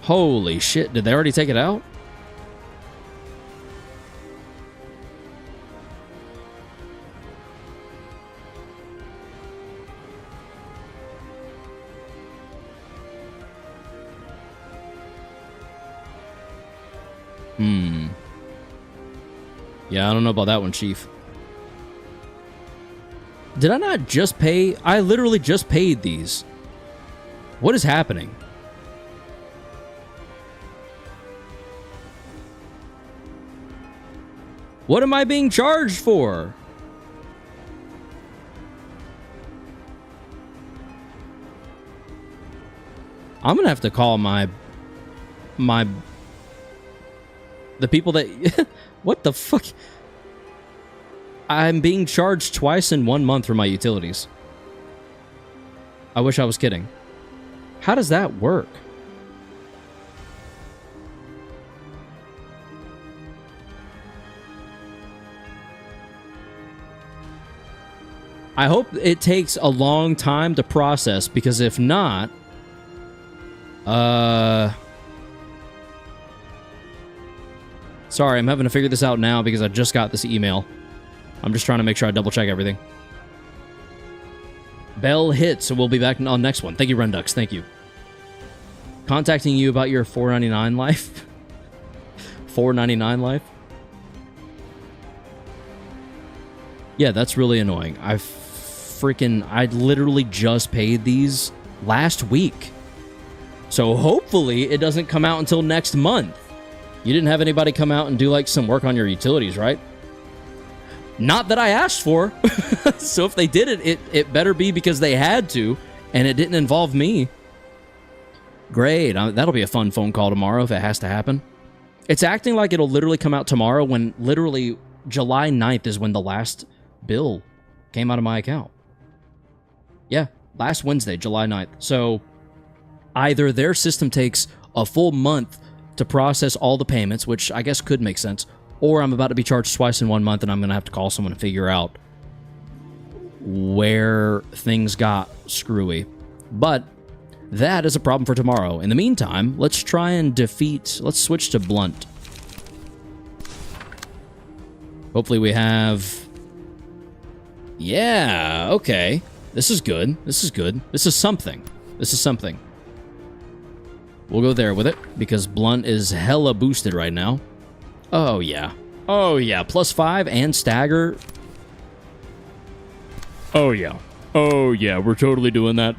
Holy shit. Did they already take it out? Yeah, I don't know about that one, Chief. Did I not just pay? I literally just paid these. What is happening? What am I being charged for? I'm gonna have to call the people that... What the fuck? I'm being charged twice in 1 month for my utilities. I wish I was kidding. How does that work? I hope it takes a long time to process, because if not... Sorry, I'm having to figure this out now because I just got this email. I'm just trying to make sure I double check everything. Bell hit, so we'll be back on next one. Thank you, Rendux. Thank you. Contacting you about your $4.99 life. $4.99 life. Yeah, that's really annoying. I literally just paid these last week. So hopefully it doesn't come out until next month. You didn't have anybody come out and do like some work on your utilities, right? Not that I asked for. So if they did it better be because they had to, and it didn't involve me. Great. That'll be a fun phone call tomorrow if it has to happen. It's acting like it'll literally come out tomorrow when literally July 9th is when the last bill came out of my account. Yeah, last Wednesday, July 9th. So either their system takes a full month to process all the payments, which I guess could make sense, or I'm about to be charged twice in 1 month and I'm going to have to call someone to figure out where things got screwy. But that is a problem for tomorrow. In the meantime, let's try and let's switch to blunt. Hopefully we have... Yeah, okay. This is good. This is good. This is something. This is something. We'll go there with it, because blunt is hella boosted right now. Oh, yeah. Oh, yeah. +5 and stagger. Oh, yeah. Oh, yeah. We're totally doing that.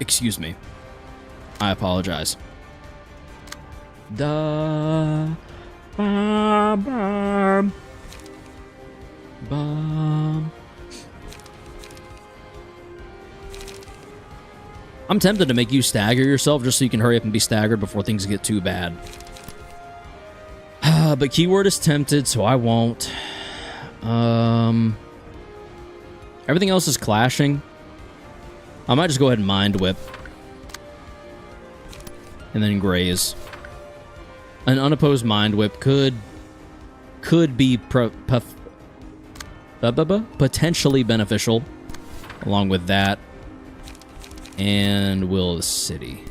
Excuse me. I apologize. I'm tempted to make you stagger yourself just so you can hurry up and be staggered before things get too bad. But keyword is tempted, so I won't. Everything else is clashing. I might just go ahead and Mind Whip. And then Graze. An unopposed Mind Whip could be potentially beneficial. Along with that. And Will of the City.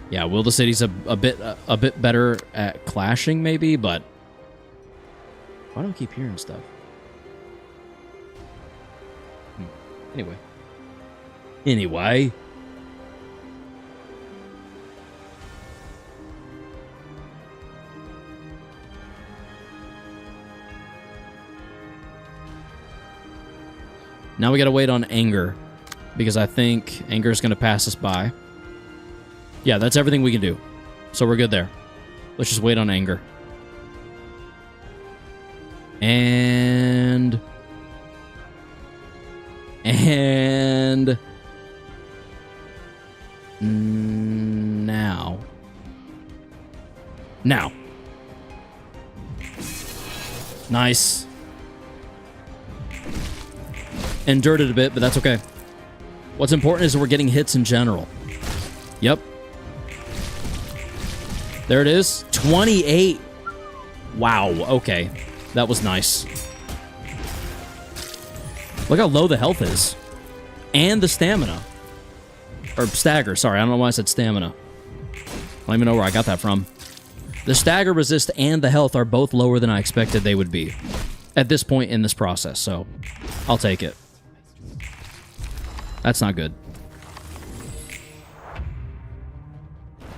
Yeah, Will of the City's a bit better at clashing, maybe, but why do I keep hearing stuff? Anyway. Now we gotta wait on Anger, because I think Anger is gonna pass us by. Yeah, that's everything we can do. So we're good there. Let's just wait on Anger. And now. Nice. Endured it a bit, but that's okay. What's important is we're getting hits in general. Yep. There it is. 28. Wow, okay. That was nice. Look how low the health is. And the stamina. Or stagger, sorry. I don't know why I said stamina. I don't even know where I got that from. The stagger resist and the health are both lower than I expected they would be at this point in this process, so I'll take it. That's not good.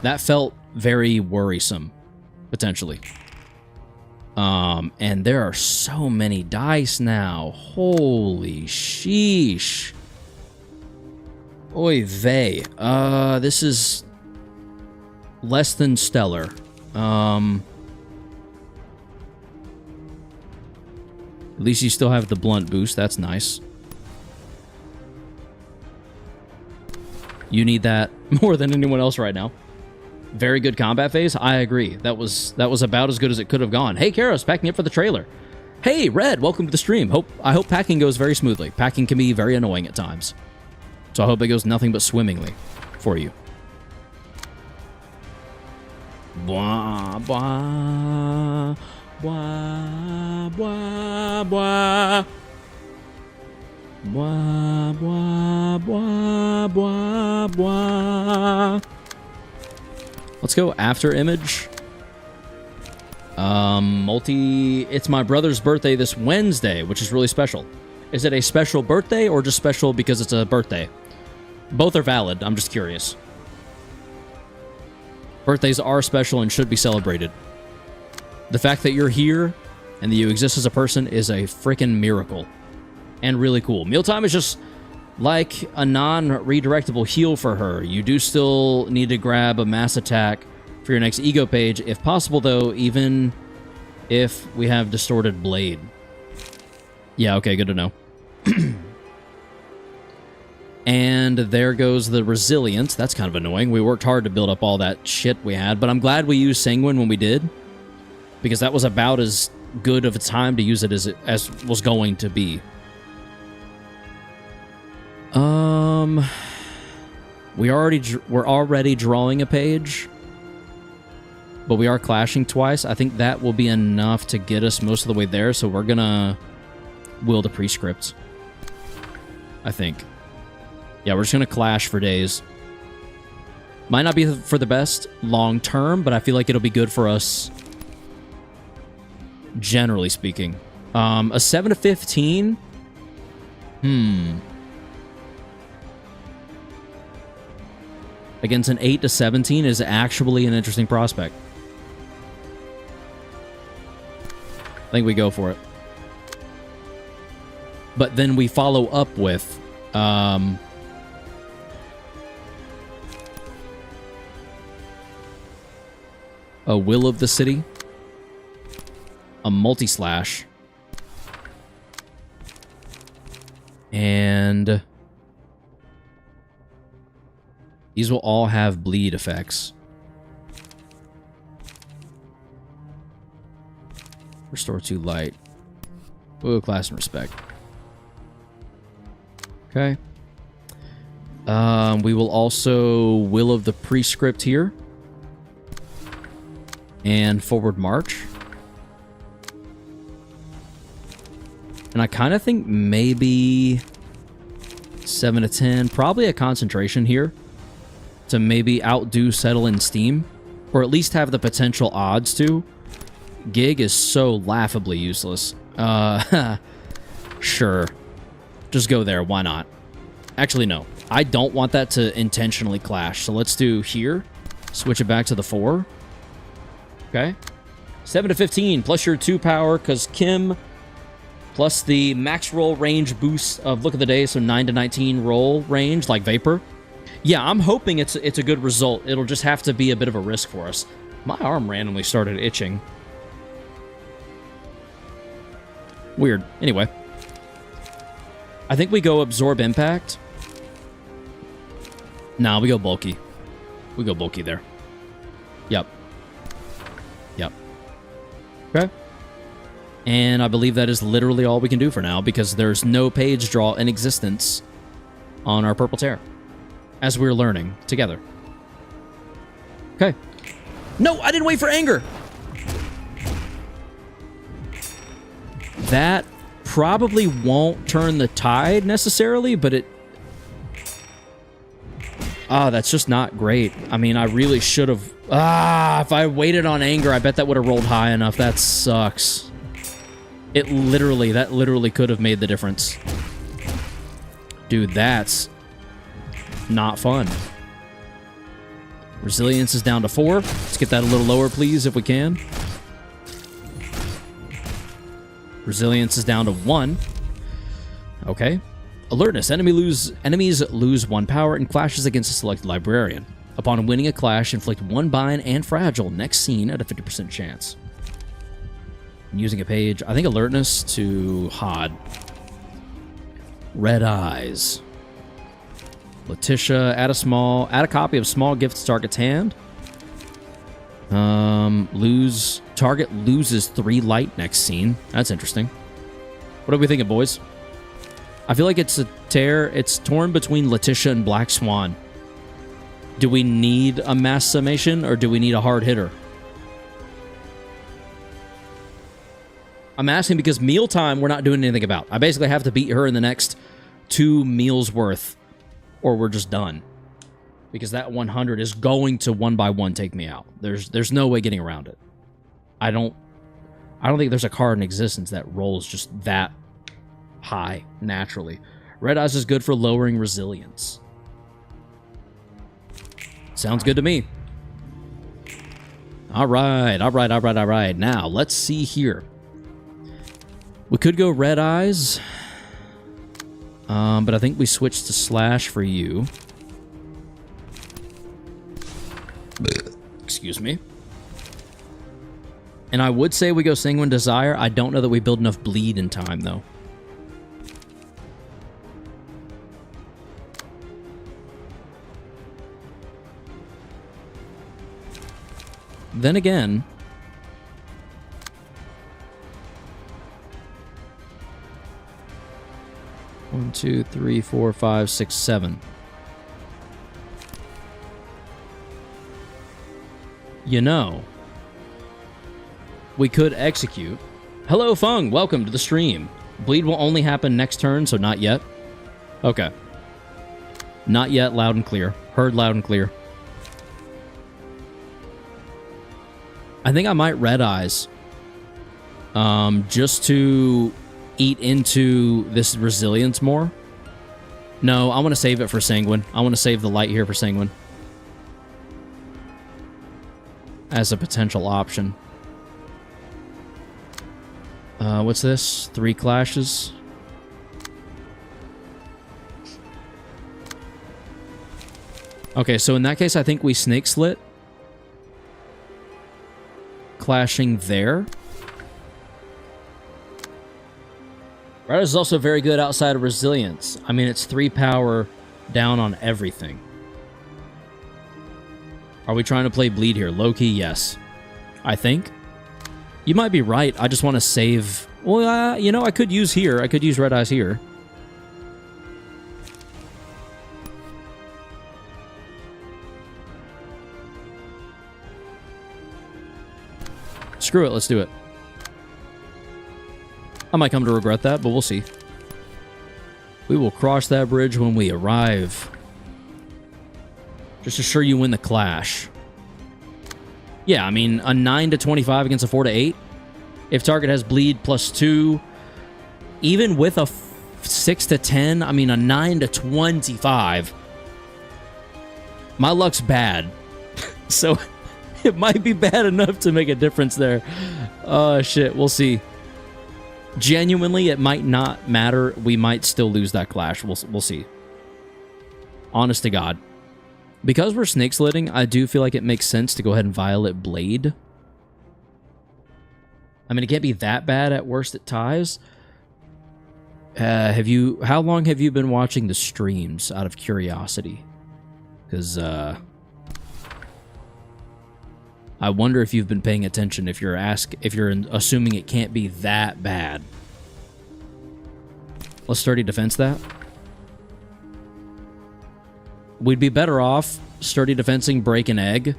That felt very worrisome, potentially. And there are so many dice now. Holy sheesh. Oy vey. This is less than stellar. At least you still have the blunt boost. That's nice. You need that more than anyone else right now. Very good combat phase. I agree. That was about as good as it could have gone. Hey, Karos, packing up for the trailer. Hey, Red, welcome to the stream. I hope packing goes very smoothly. Packing can be very annoying at times. So I hope it goes nothing but swimmingly for you. Blah, blah, blah, blah, blah. Blah, blah, blah, blah, blah. Let's go after image. It's my brother's birthday this Wednesday, which is really special. Is it a special birthday or just special because it's a birthday? Both are valid. I'm just curious. Birthdays are special and should be celebrated. The fact that you're here and that you exist as a person is a freaking miracle. and really cool. Mealtime is just like a non-redirectable heal for her. You do still need to grab a mass attack for your next ego page, if possible, though, even if we have Distorted Blade. Yeah, okay, good to know. And there goes the Resilience. That's kind of annoying. We worked hard to build up all that shit we had, but I'm glad we used Sanguine when we did, because that was about as good of a time to use it as was going to be. We're already drawing a page, but we are clashing twice. I think that will be enough to get us most of the way there, so we're gonna will the prescript, I think. Yeah, we're just gonna clash for days. Might not be for the best long term, but I feel like it'll be good for us, generally speaking. A 7 to 15? Against an 8 to 17 is actually an interesting prospect. I think we go for it. But then we follow up with a Will of the City, a multi-slash, and these will all have bleed effects. Restore 2 light. Ooh, class and respect. Okay. We will also Will of the Prescript here. And Forward March. And I kind of think maybe 7 to 10. Probably a concentration here to maybe outdo Settle in Steam, or at least have the potential odds to. Gig is so laughably useless. Sure. Just go there, why not? Actually, no. I don't want that to intentionally clash, so let's do here. Switch it back to the 4. Okay. 7 to 15, plus your 2 power, because Kim, plus the max roll range boost of Look of the Day, so 9 to 19 roll range, like Vapor. Yeah, I'm hoping it's a good result. It'll just have to be a bit of a risk for us. My arm randomly started itching. Weird. Anyway. I think we go Absorb Impact. Nah, we go Bulky. We go Bulky there. Yep. Yep. Okay. And I believe that is literally all we can do for now, because there's no page draw in existence on our Purple Tear, as we're learning together. Okay. No, I didn't wait for Anger! That probably won't turn the tide necessarily, but it... Ah, that's just not great. I mean, I really should have... Ah, if I waited on Anger, I bet that would have rolled high enough. That sucks. That literally could have made the difference. Dude, that's not fun. Resilience is down to 4. Let's get that a little lower, please, if we can. Resilience is down to 1. Okay. Alertness. Enemies lose 1 power and clashes against a selected librarian. Upon winning a clash, inflict 1 bind and fragile next scene at a 50% chance. Using a page, I think Alertness to Hod. Red Eyes. Letitia, add a copy of small gift to target's hand. Target loses 3 light next scene. That's interesting. What are we thinking, boys? I feel like it's a tear. It's torn between Letitia and Black Swan. Do we need a mass summation, or do we need a hard hitter? I'm asking because Mealtime we're not doing anything about. I basically have to beat her in the next 2 meals worth, or we're just done. Because that 100 is going to 1 by 1 take me out. There's no way getting around it. I don't think there's a card in existence that rolls just that high naturally. Red Eyes is good for lowering resilience. Sounds good to me. All right. Now, let's see here. We could go Red Eyes. But I think we switched to slash for you. Excuse me. And I would say we go Sanguine Desire. I don't know that we build enough bleed in time, though. Then again... 1, 2, 3, 4, 5, 6, 7. You know, we could execute. Hello, Fung. Welcome to the stream. Bleed will only happen next turn, so not yet. Okay. Not yet, loud and clear. Heard loud and clear. I think I might Red Eyes. Just to eat into this resilience more. No, I want to save it for Sanguine. I want to save the light here for Sanguine. As a potential option. What's this? 3 clashes. Okay, so in that case, I think we Snake Slit. Clashing there. Red is also very good outside of resilience. I mean, it's 3 power down on everything. Are we trying to play bleed here? Low-key, yes. I think. You might be right. I just want to save... Well, you know, I could use here. I could use Red Eyes here. Screw it. Let's do it. I might come to regret that, but we'll see. We will cross that bridge when we arrive. Just assure you win the clash. Yeah, I mean, a 9 to 25 against a 4 to 8. If target has bleed +2, even with a 6 to 10, I mean, a 9 to 25. My luck's bad. So, it might be bad enough to make a difference there. Oh, shit, we'll see. Genuinely, it might not matter. We might still lose that clash. We'll see. Honest to God. Because we're Snake Slitting, I do feel like it makes sense to go ahead and Violet Blade. I mean, it can't be that bad. At worst, it ties. How long have you been watching the streams, out of curiosity? Because, I wonder if you've been paying attention, if you're assuming it can't be that bad. Let's Sturdy Defense that. We'd be better off Sturdy Defensing Break an Egg.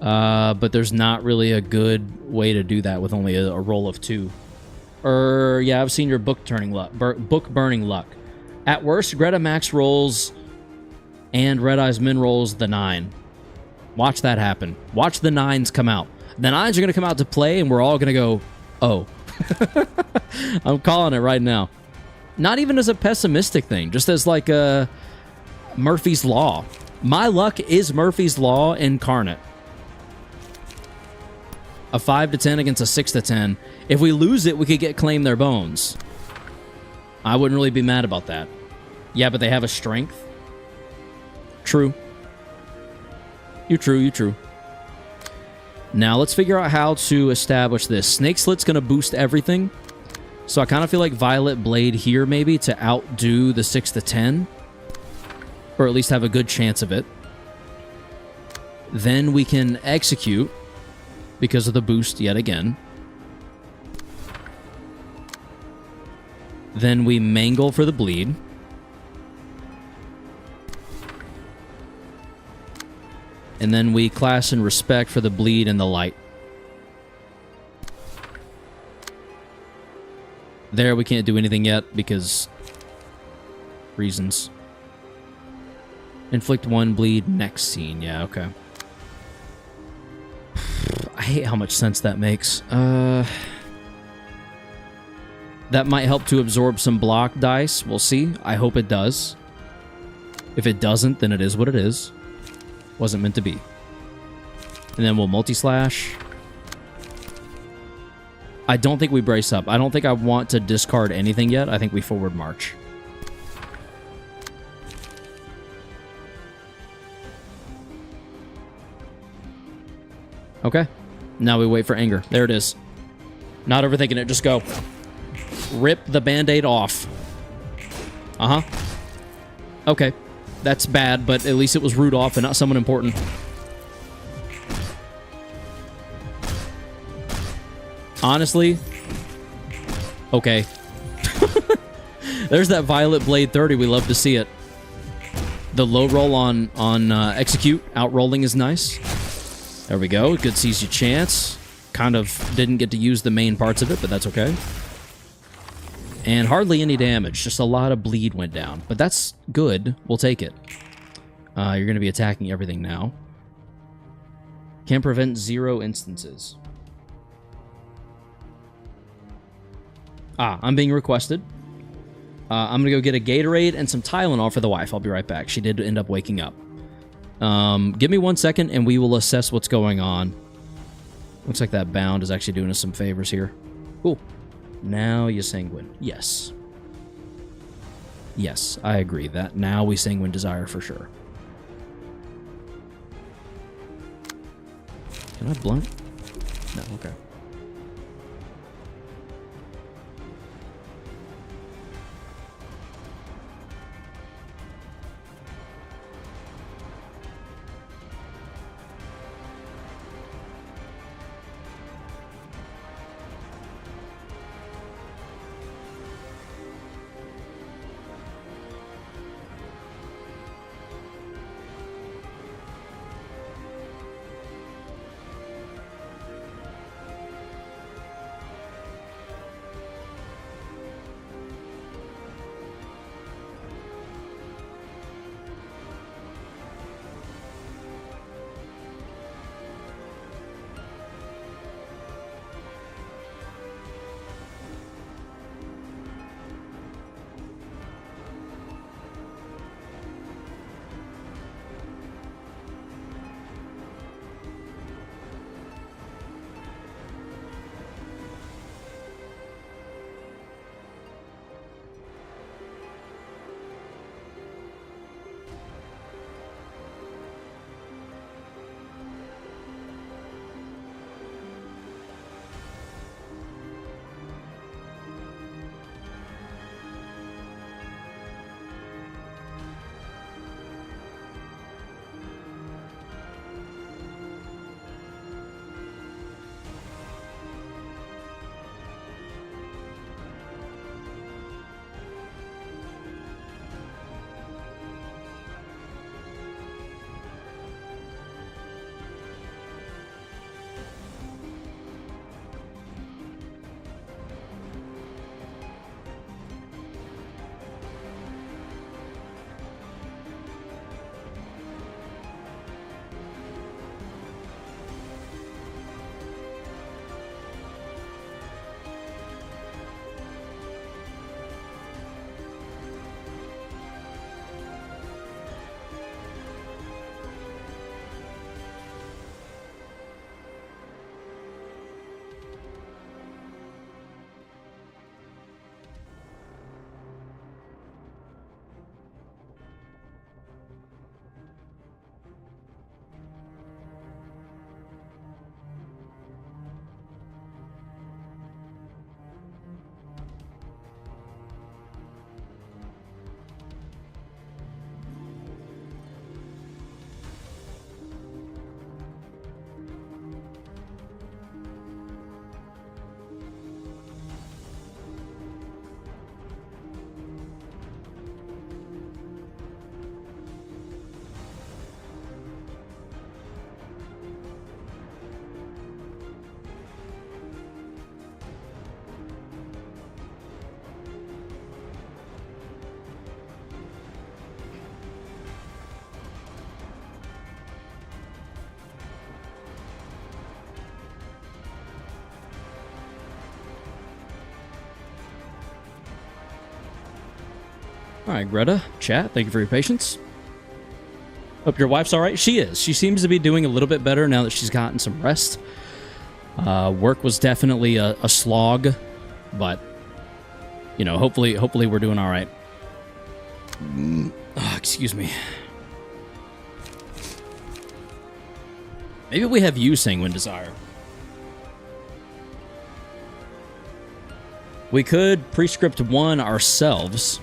But there's not really a good way to do that with only a roll of 2. Yeah, I've seen your book burning luck. At worst, Greta Max rolls and Red Eyes Min rolls the 9. Watch that happen. Watch the 9s come out. The 9s are going to come out to play, and we're all going to go, oh. I'm calling it right now. Not even as a pessimistic thing, just as like a Murphy's Law. My luck is Murphy's Law incarnate. A 5 to 10 against a 6 to 10. If we lose it, we could get Claim Their Bones. I wouldn't really be mad about that. Yeah, but they have a strength. True. You true. Now, let's figure out how to establish this. Snake Slit's going to boost everything. So I kind of feel like Violet Blade here, maybe, to outdo the 6 to 10. Or at least have a good chance of it. Then we can execute, because of the boost yet again. Then we mangle for the bleed. And then we class and respect for the bleed and the light. There, we can't do anything yet because reasons. Inflict 1 bleed next scene. Yeah, okay. I hate how much sense that makes. That might help to absorb some block dice. We'll see. I hope it does. If it doesn't, then it is what it is. Wasn't meant to be. And then we'll multi-slash. I don't think we brace up. I don't think I want to discard anything yet. I think we forward march. Okay. Now we wait for anger. There it is. Not overthinking it. Just go. Rip the Band-Aid off. Uh-huh. Okay. That's bad, but at least it was Rudolph and not someone important. Honestly. Okay. There's that Violet Blade 30. We love to see it. The low roll on execute. Outrolling is nice. There we go. Good sees you chance. Kind of didn't get to use the main parts of it, but that's okay. And hardly any damage. Just a lot of bleed went down. But that's good. We'll take it. You're going to be attacking everything now. Can prevent 0 instances. I'm being requested. I'm going to go get a Gatorade and some Tylenol for the wife. I'll be right back. She did end up waking up. Give me 1 second and we will assess what's going on. Looks like that bound is actually doing us some favors here. Cool. Now you sanguine. Yes. Yes, I agree. That now we sanguine desire for sure. Can I blunt? No, okay. All right, Greta, chat, thank you for your patience. Hope your wife's all right. She is. She seems to be doing a little bit better now that she's gotten some rest. Work was definitely a slog, but, you know, hopefully we're doing all right. Oh, excuse me. Maybe we have you, Sanguine Desire. We could Prescript 1 ourselves.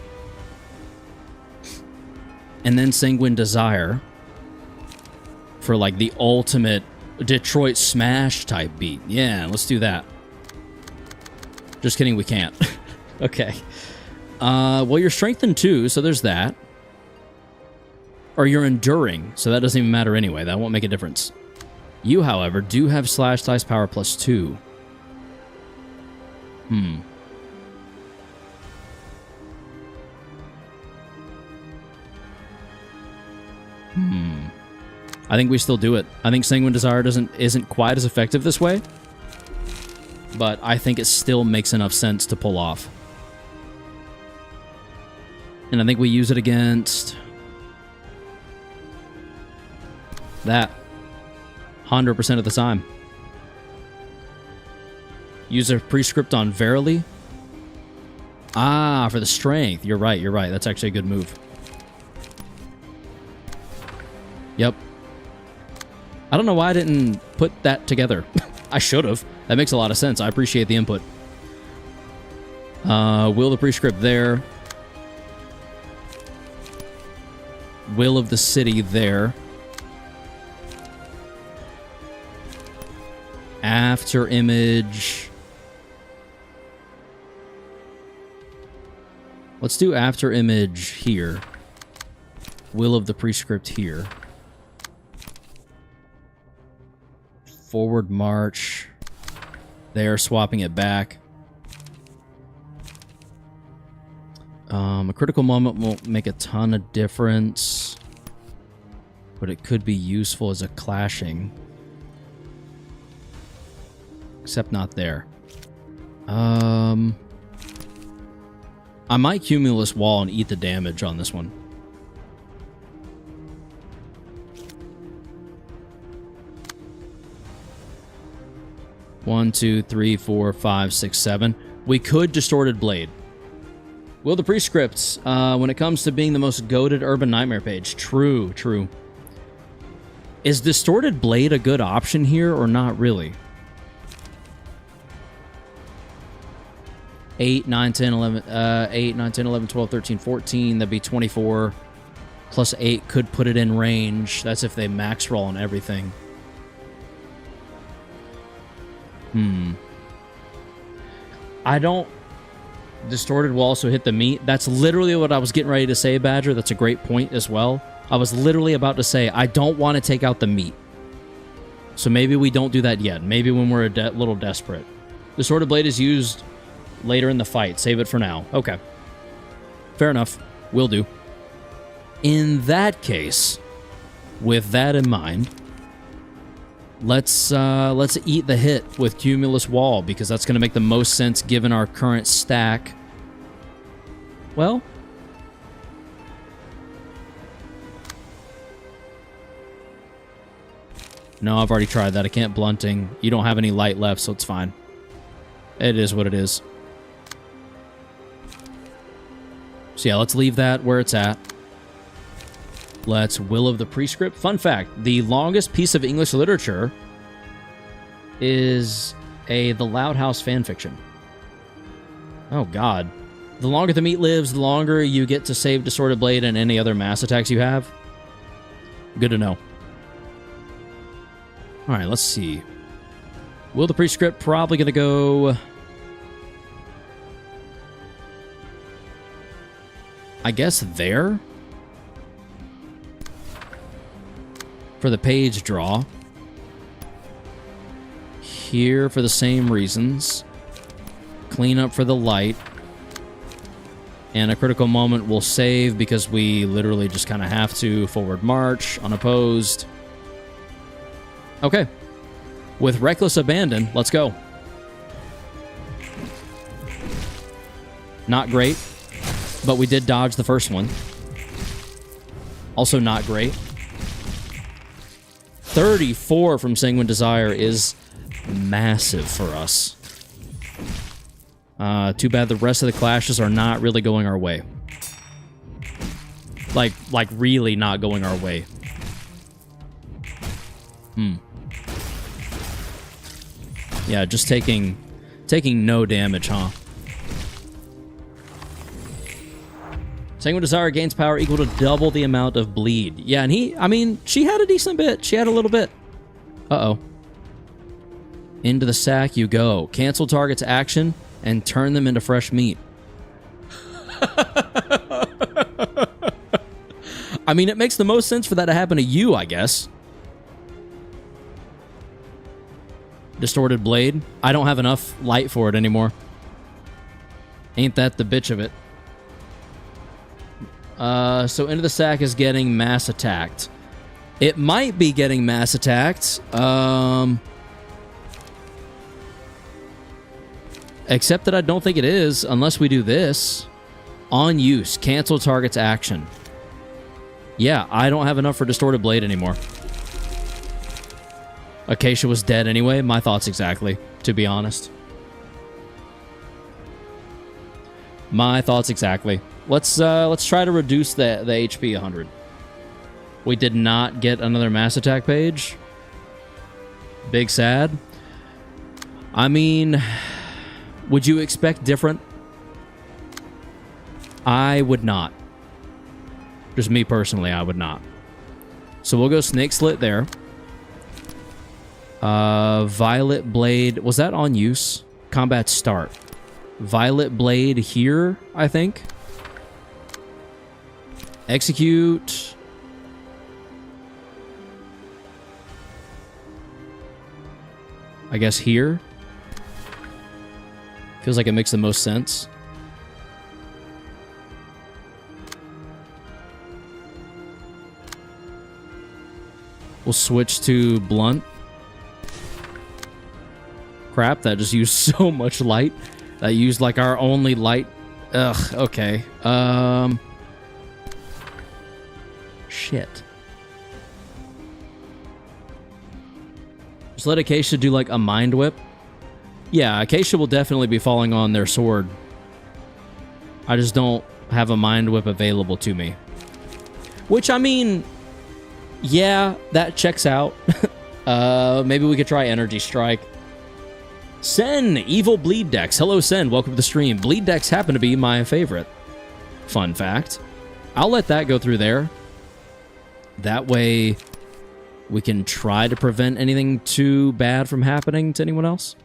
And then Sanguine Desire. For like the ultimate Detroit Smash type beat. Yeah, let's do that. Just kidding, we can't. Okay. Well, you're strengthened too, so there's that. Or you're enduring, so that doesn't even matter anyway. That won't make a difference. You, however, do have slash dice power +2. I think we still do it. I think Sanguine Desire isn't quite as effective this way, but I think it still makes enough sense to pull off. And I think we use it against that 100% of the time. Use a Prescript on Verily. Ah, for the strength. You're right, you're right. That's actually a good move. Yep. I don't know why I didn't put that together. I should have. That makes a lot of sense. I appreciate the input. Will the Prescript there. Will of the City there. After Image. Let's do After Image here. Will of the Prescript here. Forward March. There, swapping it back. A critical moment won't make a ton of difference, but it could be useful as a clashing. Except not there. I might Cumulus Wall and eat the damage on this one. One, two, three, four, five, six, seven. We could Distorted Blade. Will the Prescripts, when it comes to being the most goated Urban Nightmare page. True, true. Is Distorted Blade a good option here or not really? 8, 9, 10, 11, 8, 9, 10, 11, 12, 13, 14. That'd be 24. Plus 8 could put it in range. That's if they max roll on everything. I don't... Distorted will also hit the meat. That's literally what I was getting ready to say, Badger. That's a great point as well. I was literally about to say, I don't want to take out the meat. So maybe we don't do that yet. Maybe when we're a little desperate. Distorted Blade is used later in the fight. Save it for now. Okay. Fair enough. Will do. In that case, with that in mind, let's eat the hit with Cumulus Wall, because that's going to make the most sense given our current stack. Well, no, I've already tried that. I can't blunting. You don't have any light left, so it's fine. It is what it is. So yeah, let's leave that where it's at. Let's Will of the Prescript. Fun fact, the longest piece of English literature is the Loud House fanfiction. Oh, God. The longer the meat lives, the longer you get to save Distorted Blade and any other mass attacks you have. Good to know. Alright, let's see. Will the Prescript probably going to go... I guess there? For the page draw. Here for the same reasons. Clean up for the light. And a critical moment will save because we literally just kind of have to. Forward march, unopposed. Okay. With Reckless Abandon, let's go. Not great, but we did dodge the first one. Also not great. 34 from Sanguine Desire is massive for us. Too bad the rest of the clashes are not really going our way. Like really not going our way. Yeah, just taking no damage, huh? Sanguine Desire gains power equal to double the amount of bleed. Yeah, and I mean, she had a decent bit. She had a little bit. Uh-oh. Into the sack you go. Cancel target's action and turn them into fresh meat. I mean, it makes the most sense for that to happen to you, I guess. Distorted Blade. I don't have enough light for it anymore. Ain't that the bitch of it. So Into the Sack is getting mass attacked. It might be getting mass attacked. Except that I don't think it is, unless we do this. On use. Cancel target's action. Yeah, I don't have enough for Distorted Blade anymore. Acacia was dead anyway. My thoughts exactly, to be honest. My thoughts exactly. Let's try to reduce the HP 100. We did not get another mass attack page. Big sad. I mean, would you expect different? I would not. Just me personally, I would not. So we'll go Snake Slit there. Violet Blade. Was that on use? Combat start. Violet Blade here, I think. Execute. I guess here. Feels like it makes the most sense. We'll switch to Blunt. Crap, that just used so much light. That used like our only light. Ugh, okay. Shit. Just let Acacia do like a Mind Whip. Yeah, Acacia will definitely be falling on their sword. I just don't have a Mind Whip available to me. Which, I mean, yeah, that checks out. Maybe we could try Energy Strike. Sen, Evil Bleed Decks. Hello, Sen. Welcome to the stream. Bleed Decks happen to be my favorite. Fun fact. I'll let that go through there. That way, we can try to prevent anything too bad from happening to anyone else.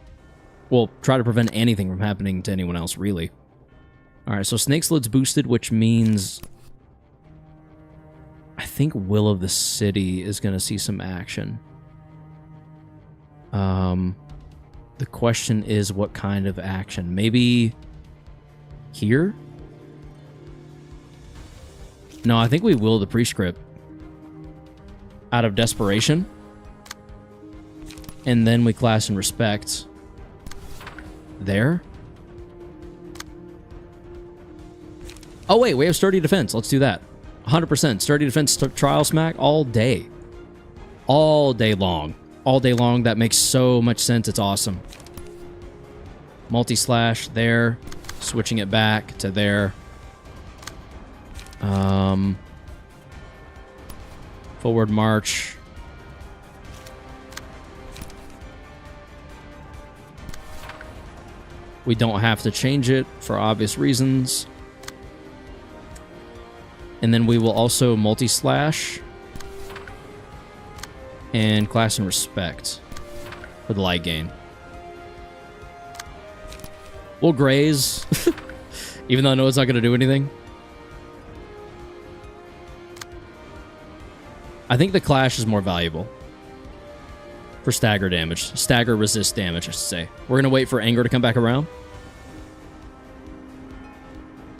Well, try to prevent anything from happening to anyone else, really. Alright, so Snake Slit's boosted, which means I think Will of the City is going to see some action. The question is what kind of action? Maybe here? No, I think we will the Prescript. Out of desperation. And then we class and respect. There. Oh wait, we have Sturdy Defense. Let's do that. 100%. Sturdy Defense Trial Smack all day. All day long. All day long. That makes so much sense. It's awesome. Multi-slash there. Switching it back to there. Forward march. We don't have to change it for obvious reasons. And then we will also multi-slash and class and respect for the light gain. We'll graze, even though I know it's not going to do anything. I think the clash is more valuable for stagger damage. Stagger resist damage, I should say. We're going to wait for anger to come back around.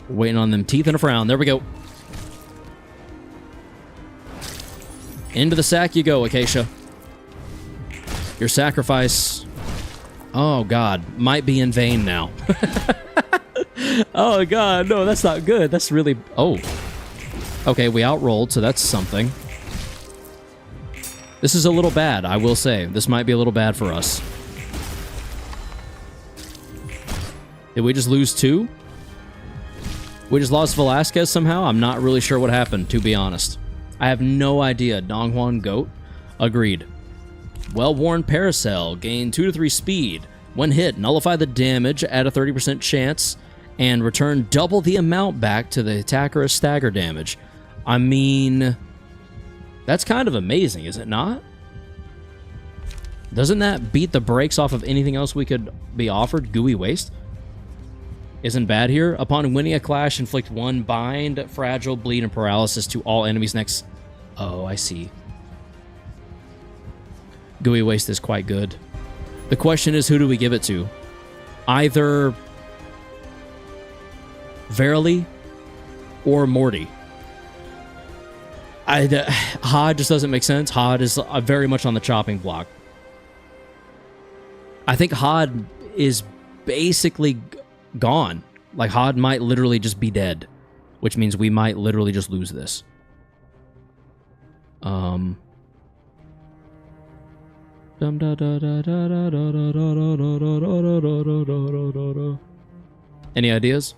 Waiting on them teeth and a frown. There we go. Into the sack you go, Acacia. Your sacrifice, oh god, might be in vain now. Oh god, no, that's not good. That's really, oh. Okay, we outrolled, so that's something. This is a little bad, I will say. This might be a little bad for us. Did we just lose two? We just lost Velasquez somehow? I'm not really sure what happened, to be honest. I have no idea. Donghuan Goat? Agreed. Well-worn Paracel. Gain 2 to 3 speed. When hit, nullify the damage at a 30% chance and return double the amount back to the attacker as stagger damage. I mean, that's kind of amazing, is it not? Doesn't that beat the brakes off of anything else we could be offered? Gooey Waste isn't bad here. Upon winning a clash, inflict 1 bind, fragile, bleed, and paralysis to all enemies next... Oh, I see. Gooey Waste is quite good. The question is, who do we give it to? Either Verily or Morty. Hod just doesn't make sense. Hod is very much on the chopping block. I think Hod is basically gone. Like, Hod might literally just be dead, which means we might literally just lose this. Any ideas?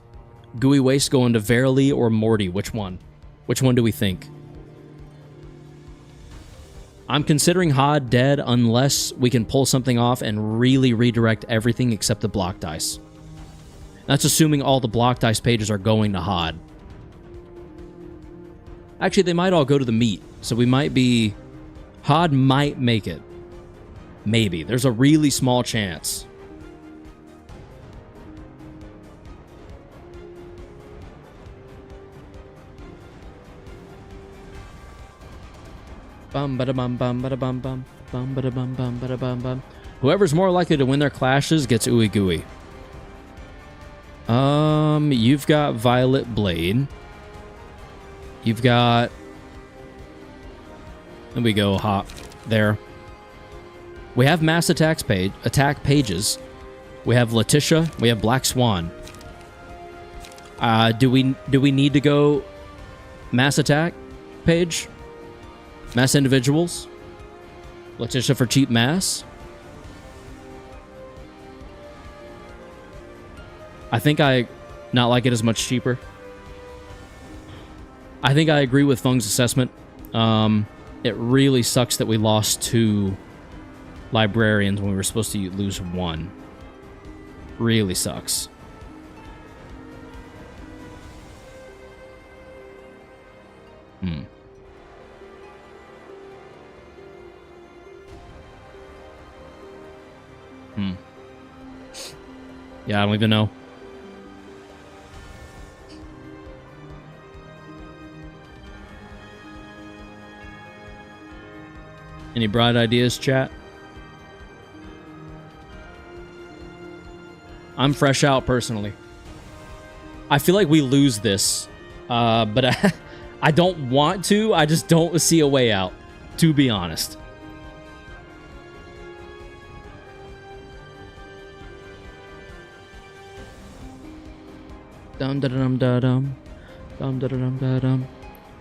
Gooey Waste going to Verily or Morty? Which one? Which one do we think? I'm considering Hod dead unless we can pull something off and really redirect everything except the block dice. That's assuming all the block dice pages are going to Hod. Actually, they might all go to the meat, so we might be... Hod might make it. Maybe. There's a really small chance. Bum bada bum bum bada bum bum bum bada bum bum bada bum bum. Whoever's more likely to win their clashes gets ooey gooey. You've got Violet Blade. You've got... There we go, hop there. We have mass attack pages. We have Letitia. We have Black Swan. Do we need to go mass attack page? Mass individuals? Letitia for cheap mass? I think I not like it as much cheaper. I think I agree with Fung's assessment. It really sucks that we lost 2 librarians when we were supposed to lose 1. Really sucks. Yeah, I don't even know. Any bright ideas, chat? I'm fresh out, personally. I feel like we lose this, but I don't want to. I just don't see a way out, to be honest. Dum da dum da dum, dum da dum da dum,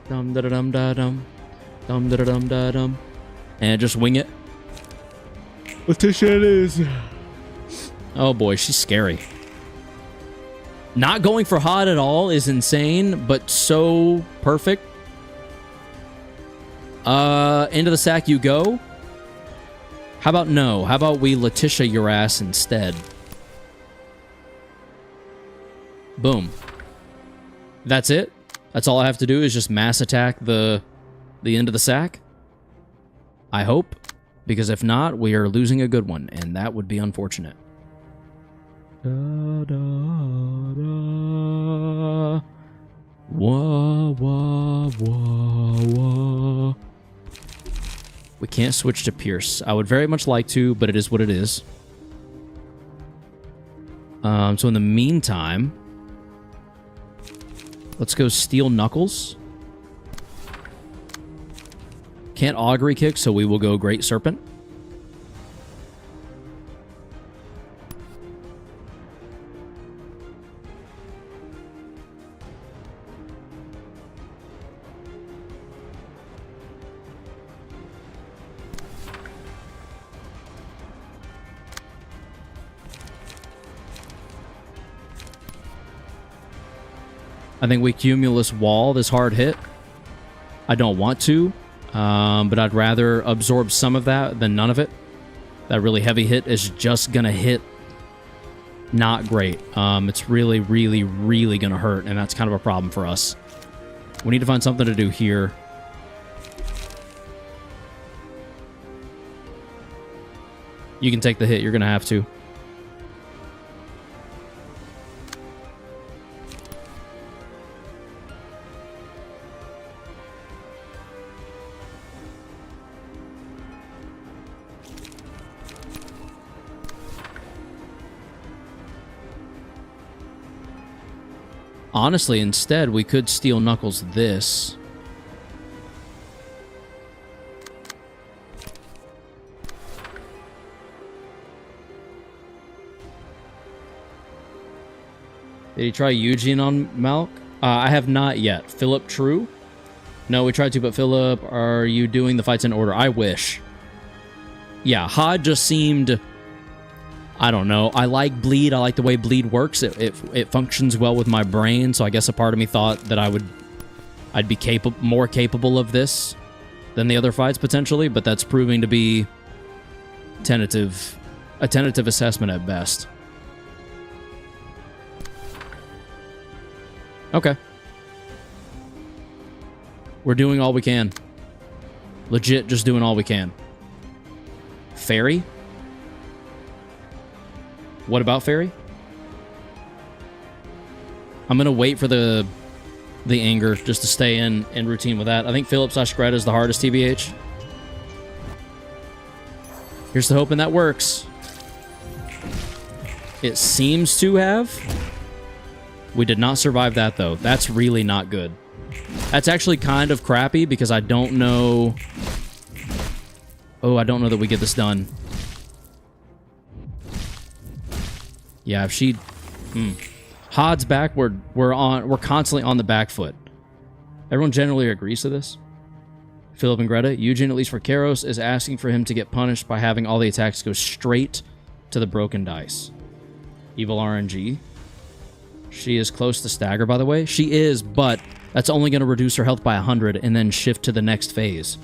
dum da dum da dum, dum da dum da dum, and just wing it. Letitia it is. Oh boy, she's scary. Not going for Hod at all is insane, but so perfect. Into the sack you go. How about no? How about we Letitia your ass instead? Boom. That's it? That's all I have to do is just mass attack the end of the sack? I hope. Because if not, we are losing a good one, and that would be unfortunate. Da, da, da. Wah, wah, wah, wah. We can't switch to Pierce. I would very much like to, but it is what it is. So in the meantime, let's go Steel Knuckles. Can't Augury Kick, so we will go Great Serpent. I think we Cumulus Wall this hard hit. I don't want to. But I'd rather absorb some of that than none of it. That really heavy hit is just gonna hit not great. It's really, really, really gonna hurt, and that's kind of a problem for us. We need to find something to do here. You can take the hit, you're gonna have to. Honestly, instead, we could steal Knuckles this. Did he try Eugene on Malk? I have not yet. Philip, true? No, we tried to, but Philip, are you doing the fights in order? I wish. Yeah, Hod just seemed... I don't know. I like Bleed. I like the way Bleed works. It functions well with my brain, so I guess a part of me thought that I'd be more capable of this than the other fights, potentially, but that's proving to be a tentative assessment at best. Okay. We're doing all we can. Legit just doing all we can. Fairy? What about Fairy? I'm going to wait for the anger just to stay in routine with that. I think Philip/Greta is the hardest, TBH. Here's to hoping that works. It seems to have. We did not survive that, though. That's really not good. That's actually kind of crappy because I don't know... Oh, I don't know that we get this done. Yeah, if she... Hod's back, we're constantly on the back foot. Everyone generally agrees to this. Philip and Greta. Eugene, at least for Karos, is asking for him to get punished by having all the attacks go straight to the broken dice. Evil RNG. She is close to stagger, by the way. She is, but that's only going to reduce her health by 100 and then shift to the next phase.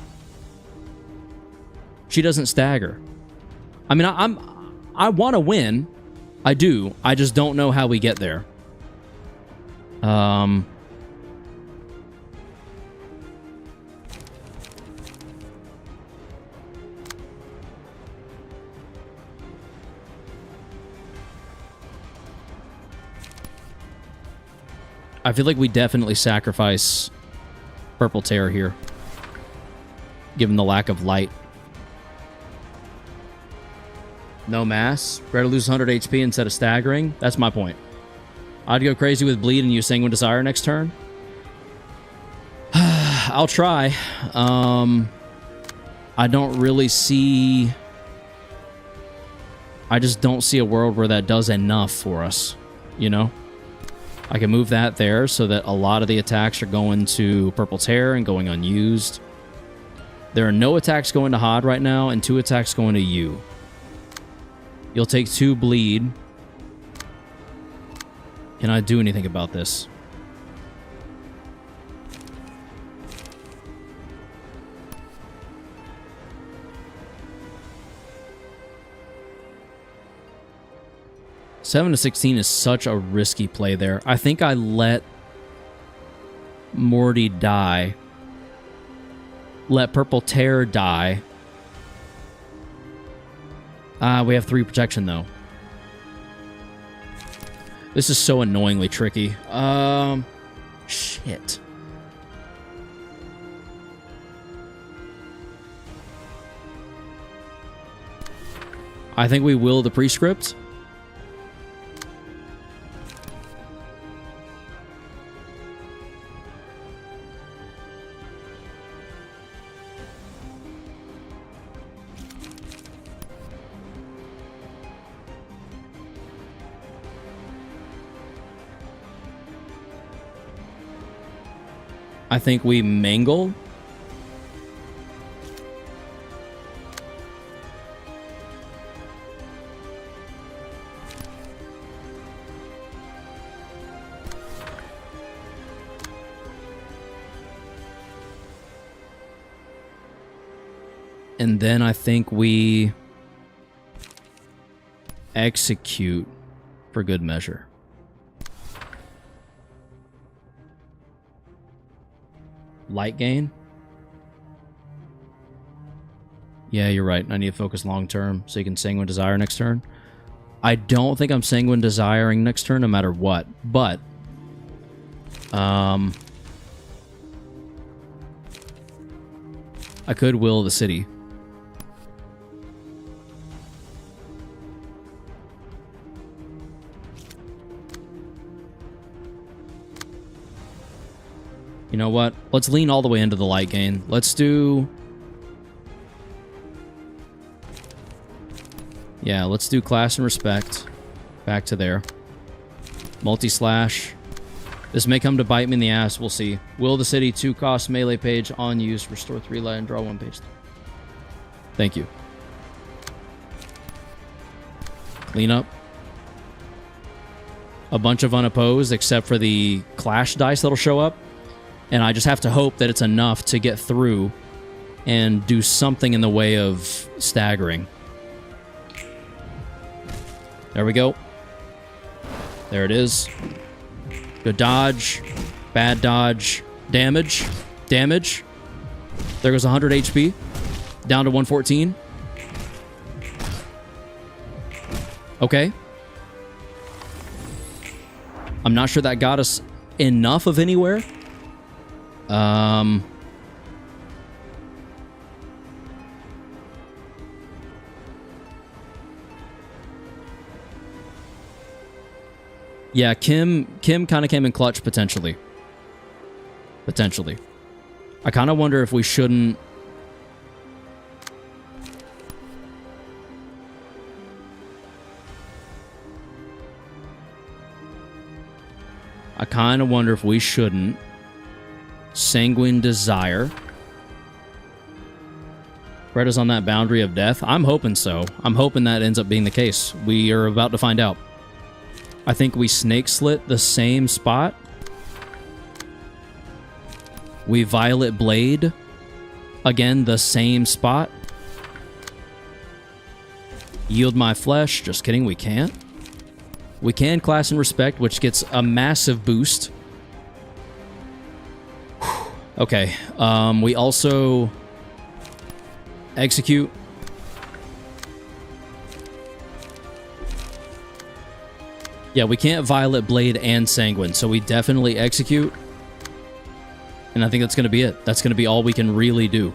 She doesn't stagger. I mean, I want to win. I do. I just don't know how we get there. I feel like we definitely sacrifice Purple Terror here, given the lack of light. No mass. Greta loses 100 HP instead of staggering. That's my point. I'd go crazy with Bleed and use Sanguine Desire next turn. I'll try. I don't really see... I just don't see a world where that does enough for us, you know? I can move that there so that a lot of the attacks are going to Purple Terror and going unused. There are no attacks going to Hod right now and 2 attacks going to you. You'll take 2 bleed. Can I do anything about this? Seven to 16 is such a risky play there. I think I let Morty die. Let Purple Terror die. We have 3 protection, though. This is so annoyingly tricky. Shit. I think we will the prescript. I think we mangle. And then I think we execute for good measure. Light gain? Yeah, you're right. I need to focus long term so you can Sanguine Desire next turn. I don't think I'm Sanguine Desiring next turn no matter what, but I could will the city. You know what? Let's lean all the way into the light gain. Let's do... Yeah, let's do Class and Respect. Back to there. Multi-slash. This may come to bite me in the ass. We'll see. Will the city 2-cost melee page on use. Restore 3 light and draw 1 page. Thank you. Clean up. A bunch of unopposed except for the clash dice that'll show up. And I just have to hope that it's enough to get through and do something in the way of staggering. There we go. There it is. Good dodge. Bad dodge. Damage. Damage. There goes 100 HP. Down to 114. Okay. I'm not sure that got us enough of anywhere. Yeah, Kim kind of came in clutch, potentially. Potentially. I kind of wonder if we shouldn't... I kind of wonder if we shouldn't Sanguine Desire. Greta's on that boundary of death. I'm hoping so. I'm hoping that ends up being the case. We are about to find out. I think we Snake Slit the same spot. We Violet Blade. Again, the same spot. Yield My Flesh. Just kidding, we can't. We can Class and Respect, which gets a massive boost. Okay, we also execute. Yeah, we can't Violet Blade and Sanguine, so we definitely execute. And I think that's going to be it. That's going to be all we can really do.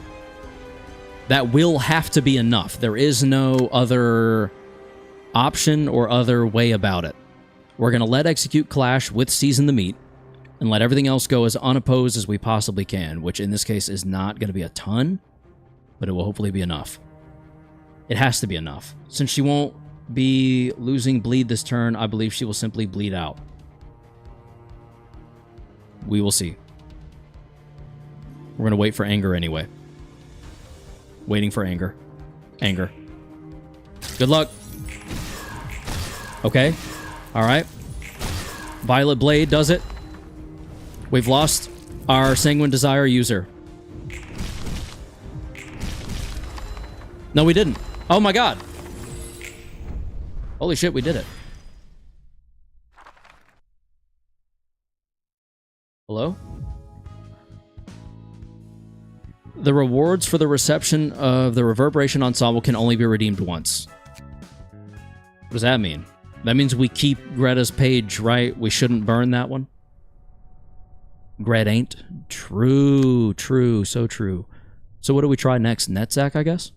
That will have to be enough. There is no other option or other way about it. We're going to let execute clash with Season the Meat and let everything else go as unopposed as we possibly can, which in this case is not going to be a ton, but it will hopefully be enough. It has to be enough. Since she won't be losing bleed this turn, I believe she will simply bleed out. We will see. We're going to wait for anger anyway. Waiting for anger. Anger. Good luck. Okay. All right. Violet Blade does it. We've lost our Sanguine Desire user. No, we didn't. Oh my god. Holy shit, we did it. Hello? The rewards for the reception of the Reverberation Ensemble can only be redeemed once. What does that mean? That means we keep Greta's page, right? We shouldn't burn that one? Gret ain't? True, true, so true. So what do we try next? Netzach, I guess?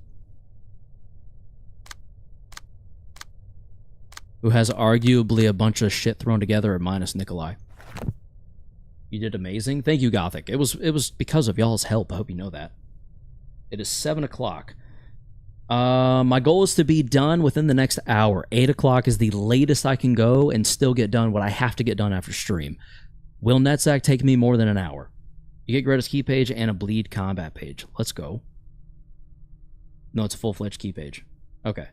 Who has arguably a bunch of shit thrown together at minus Nikolai. You did amazing. Thank you, Gothic. It was because of y'all's help. I hope you know that. It is 7 o'clock. My goal is to be done within the next hour. 8 o'clock is the latest I can go and still get done what I have to get done after stream. Will Netzach take me more than an hour? You get Greta's key page and a bleed combat page. Let's go. No, it's a full-fledged key page. Okay.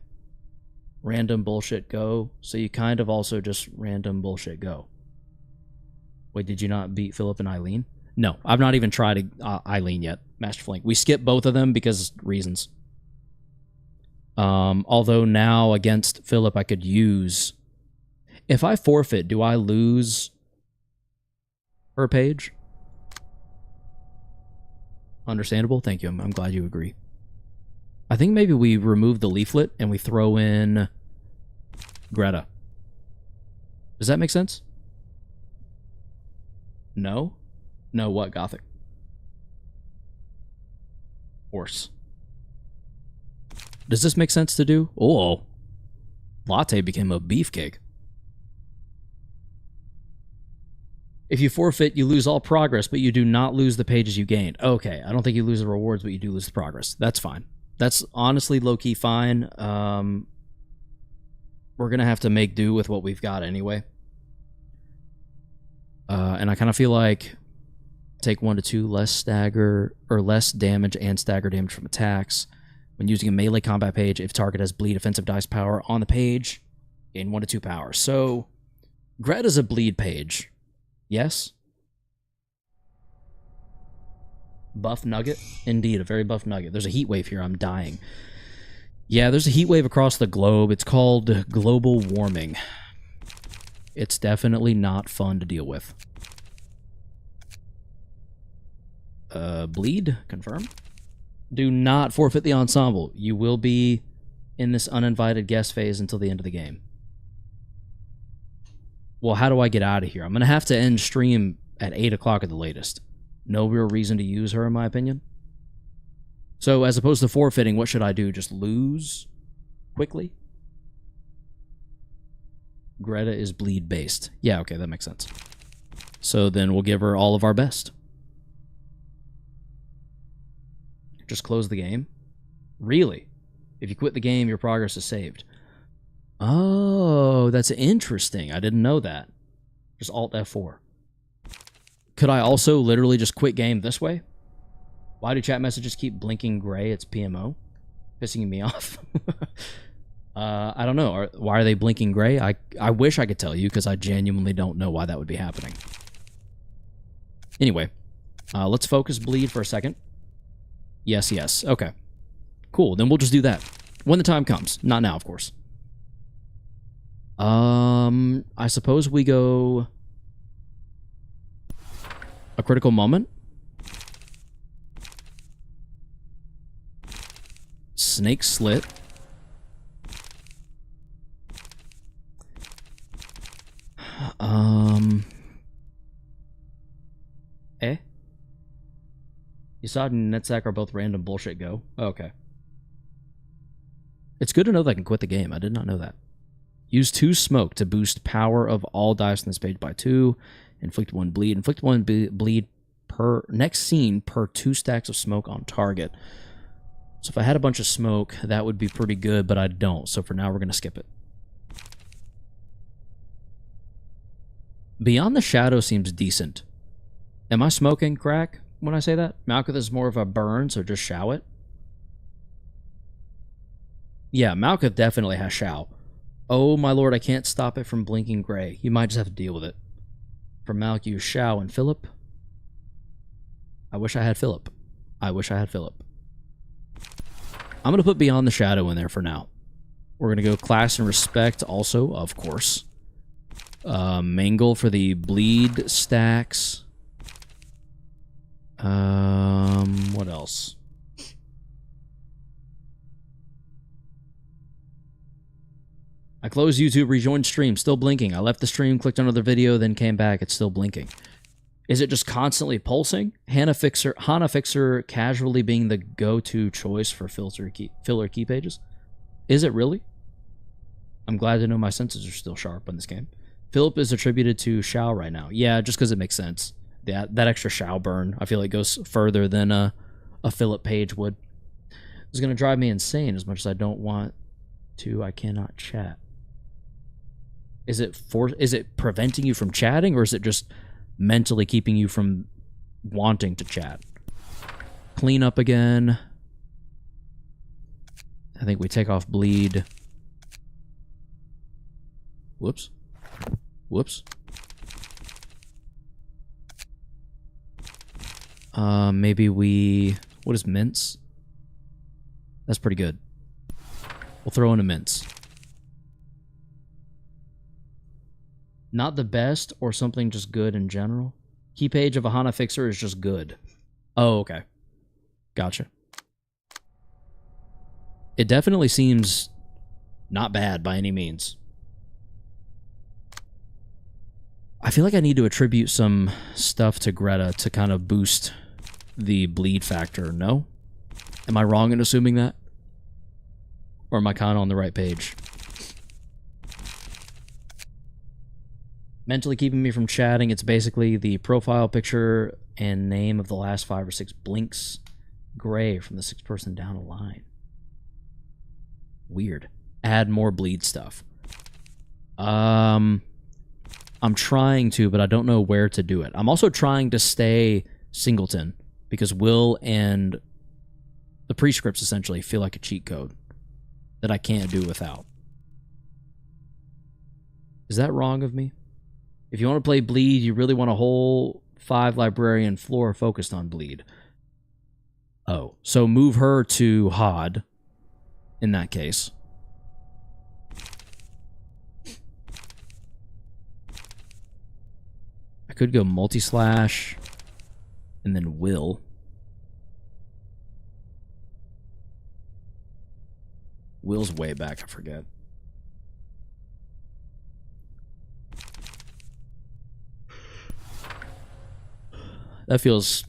Random bullshit go. So you kind of also just random bullshit go. Wait, did you not beat Philip and Eileen? No, I've not even tried Eileen yet. Master Flank. We skipped both of them because reasons. Although now against Philip, I could use... If I forfeit, do I lose her page? Understandable. Thank you. I'm glad you agree. I think maybe we remove the leaflet and we throw in Greta. Does that make sense? No? No, what? Gothic. Horse. Does this make sense to do? Oh. Latte became a beefcake. If you forfeit, you lose all progress, but you do not lose the pages you gained. Okay, I don't think you lose the rewards, but you do lose the progress. That's fine. That's honestly low-key fine. We're going to have to make do with what we've got anyway. And I kind of feel like take 1 to 2 less stagger, or less damage and stagger damage from attacks. When using a melee combat page, if target has bleed offensive dice power on the page, in 1 to 2 power. So, Greta's a bleed page. Yes? Buff nugget? Indeed, a very buff nugget. There's a heat wave here. I'm dying. Yeah, there's a heat wave across the globe. It's called global warming. It's definitely not fun to deal with. Bleed? Confirm? Do not forfeit the ensemble. You will be in this uninvited guest phase until the end of the game. Well, how do I get out of here? I'm going to have to end stream at 8 o'clock at the latest. No real reason to use her, in my opinion. So, as opposed to forfeiting, what should I do? Just lose quickly? Greta is bleed-based. Yeah, okay, that makes sense. So then we'll give her all of our best. Just close the game? Really? If you quit the game, your progress is saved. Oh, that's interesting. I didn't know that. Just Alt F4. Could I also literally just quit game this way? Why do chat messages keep blinking gray? It's PMO. Pissing me off. I don't know. Why are they blinking gray? I wish I could tell you, because I genuinely don't know why that would be happening. Anyway, let's focus bleed for a second. Yes, yes. Okay. Cool. Then we'll just do that. When the time comes. Not now, of course. I suppose we go a critical moment. Snake slit. Yasad and Netsack are both random bullshit go. Okay. It's good to know that I can quit the game. I did not know that. Use 2 smoke to boost power of all dice on this page by 2. Inflict 1 bleed. Inflict 1 bleed per next scene per 2 stacks of smoke on target. So if I had a bunch of smoke, that would be pretty good, but I don't. So for now, we're going to skip it. Beyond the Shadow seems decent. Am I smoking crack when I say that? Malkuth is more of a burn, so just show it. Yeah, Malkuth definitely has show. Oh my lord, I can't stop it from blinking gray. You might just have to deal with it. For Malk, use Shao and Philip. I wish I had Philip. I wish I had Philip. I'm going to put Beyond the Shadow in there for now. We're going to go Class and Respect also, of course. Mangle for the bleed stacks. What else? I closed YouTube, rejoined stream, still blinking. I left the stream, clicked on another video, then came back. It's still blinking. Is it just constantly pulsing? Hana Fixer casually being the go-to choice for filler key pages? Is it really? I'm glad to know my senses are still sharp on this game. Philip is attributed to Shao right now. Yeah, just because it makes sense. That extra Shao burn, I feel like goes further than a Philip page would. It's going to drive me insane as much as I don't want to. I cannot chat. Is it preventing you from chatting, or is it just mentally keeping you from wanting to chat? Clean up again. I think we take off bleed. Whoops. Whoops. Maybe we... What is mince? That's pretty good. We'll throw in a mince. Not the best, or something just good in general? Key page of a Hana Fixer is just good. Oh, okay. Gotcha. It definitely seems not bad by any means. I feel like I need to attribute some stuff to Greta to kind of boost the bleed factor, no? Am I wrong in assuming that? Or am I kind of on the right page? Mentally keeping me from chatting, it's basically the profile picture and name of the last 5 or 6 blinks gray from the 6th person down a line. Weird. Add more bleed stuff. I'm trying to, but I don't know where to do it. I'm also trying to stay singleton because Will and the prescripts essentially feel like a cheat code that I can't do without. Is that wrong of me? If you want to play bleed, you really want a whole 5 librarian floor focused on bleed. Oh, so move her to Hod in that case. I could go multi-slash and then Will. Will's way back, I forget. That feels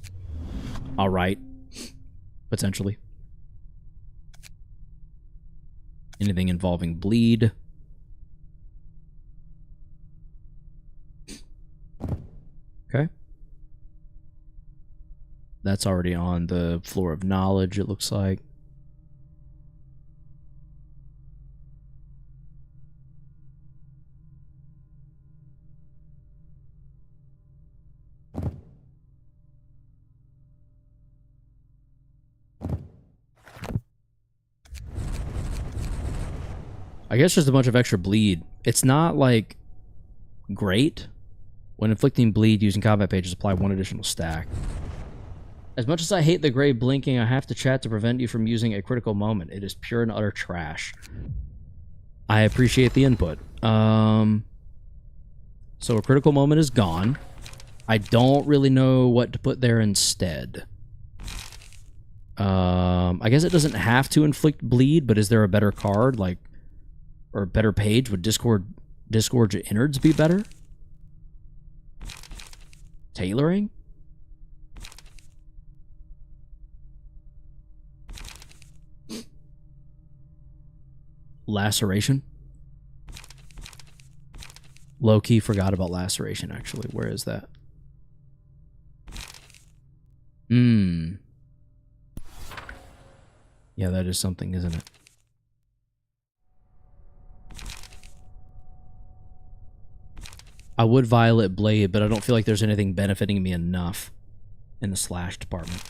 alright, potentially. Anything involving bleed. Okay. That's already on the floor of knowledge, it looks like. I guess just a bunch of extra bleed. It's not, like, great. When inflicting bleed using combat pages, apply 1 additional stack. As much as I hate the gray blinking, I have to chat to prevent you from using a critical moment. It is pure and utter trash. I appreciate the input. So a critical moment is gone. I don't really know what to put there instead. I guess it doesn't have to inflict bleed, but is there a better card, like, or a better page? Would Disgorge Innards be better? Tailoring? Laceration? Low-key forgot about Laceration, actually. Where is that? Yeah, that is something, isn't it? I would Violet Blade, but I don't feel like there's anything benefiting me enough in the slash department.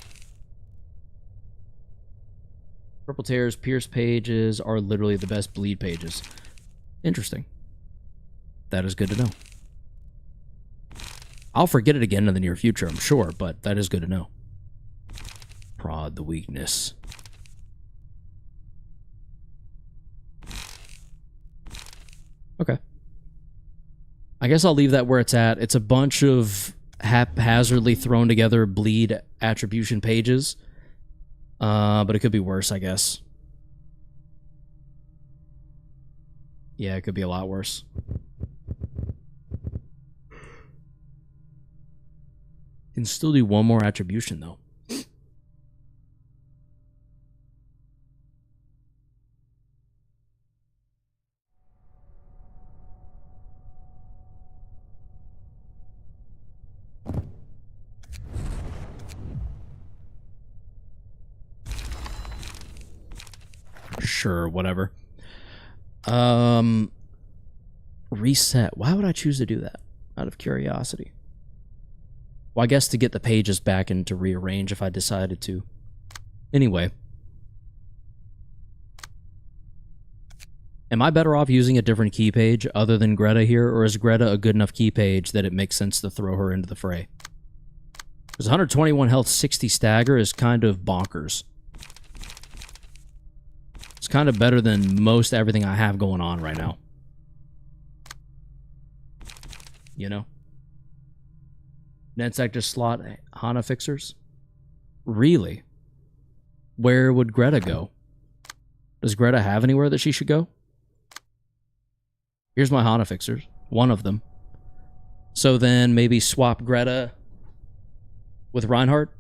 Purple Tears, Pierce pages are literally the best bleed pages. Interesting. That is good to know. I'll forget it again in the near future, I'm sure, but that is good to know. Prod the weakness. Okay. I guess I'll leave that where it's at. It's a bunch of haphazardly thrown together bleed attribution pages. But it could be worse, I guess. Yeah, it could be a lot worse. Can still do one more attribution, though. Sure, whatever. Reset. Why would I choose to do that? Out of curiosity. Well, I guess to get the pages back and to rearrange if I decided to. Anyway. Am I better off using a different key page other than Greta here, or is Greta a good enough key page that it makes sense to throw her into the fray? Because 121 health, 60 stagger is kind of bonkers. It's kind of better than most everything I have going on right now. You know? NetSec just slot Hana fixers? Really? Where would Greta go? Does Greta have anywhere that she should go? Here's my Hana fixers. One of them. So then maybe swap Greta with Reinhardt?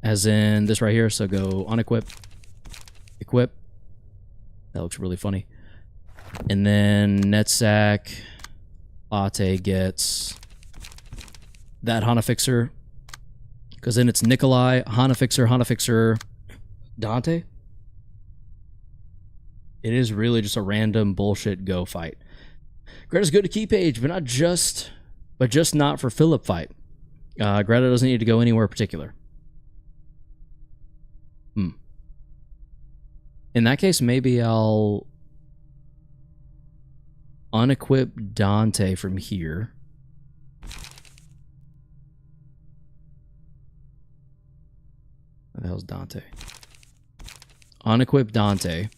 As in this right here. So go unequip. Equip. That looks really funny. And then NetSack. Latte gets that Hana fixer. Because then it's Nikolai, Hana fixer, Dante. It is really just a random bullshit go fight. Greta's good to key page, but just not for Philip fight. Greta doesn't need to go anywhere particular. In that case, maybe I'll unequip Dante from here. What the hell's Dante? Unequip Dante.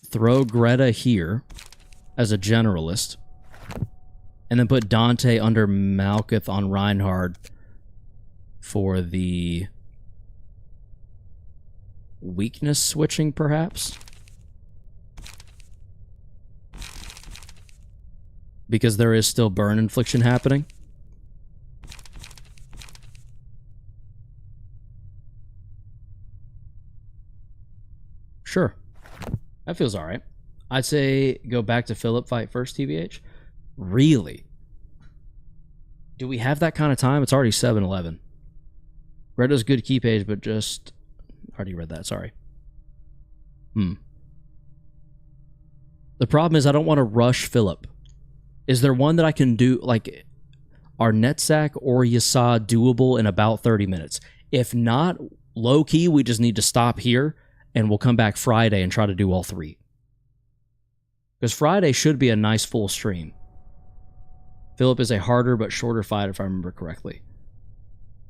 Throw Greta here as a generalist. And then put Dante under Malkuth on Reinhardt for the weakness switching, perhaps? Because there is still burn infliction happening. Sure. That feels alright. I'd say go back to Philip fight first, TBH. Really? Do we have that kind of time? It's already 7-11. Greta's good key page, but just... already read that, sorry. The problem is I don't want to rush Philip. Is there one that I can do, like, are NetSack or Yasa doable in about 30 minutes? If not, low-key, we just need to stop here, and we'll come back Friday and try to do all three. Because Friday should be a nice full stream. Philip is a harder but shorter fight, if I remember correctly.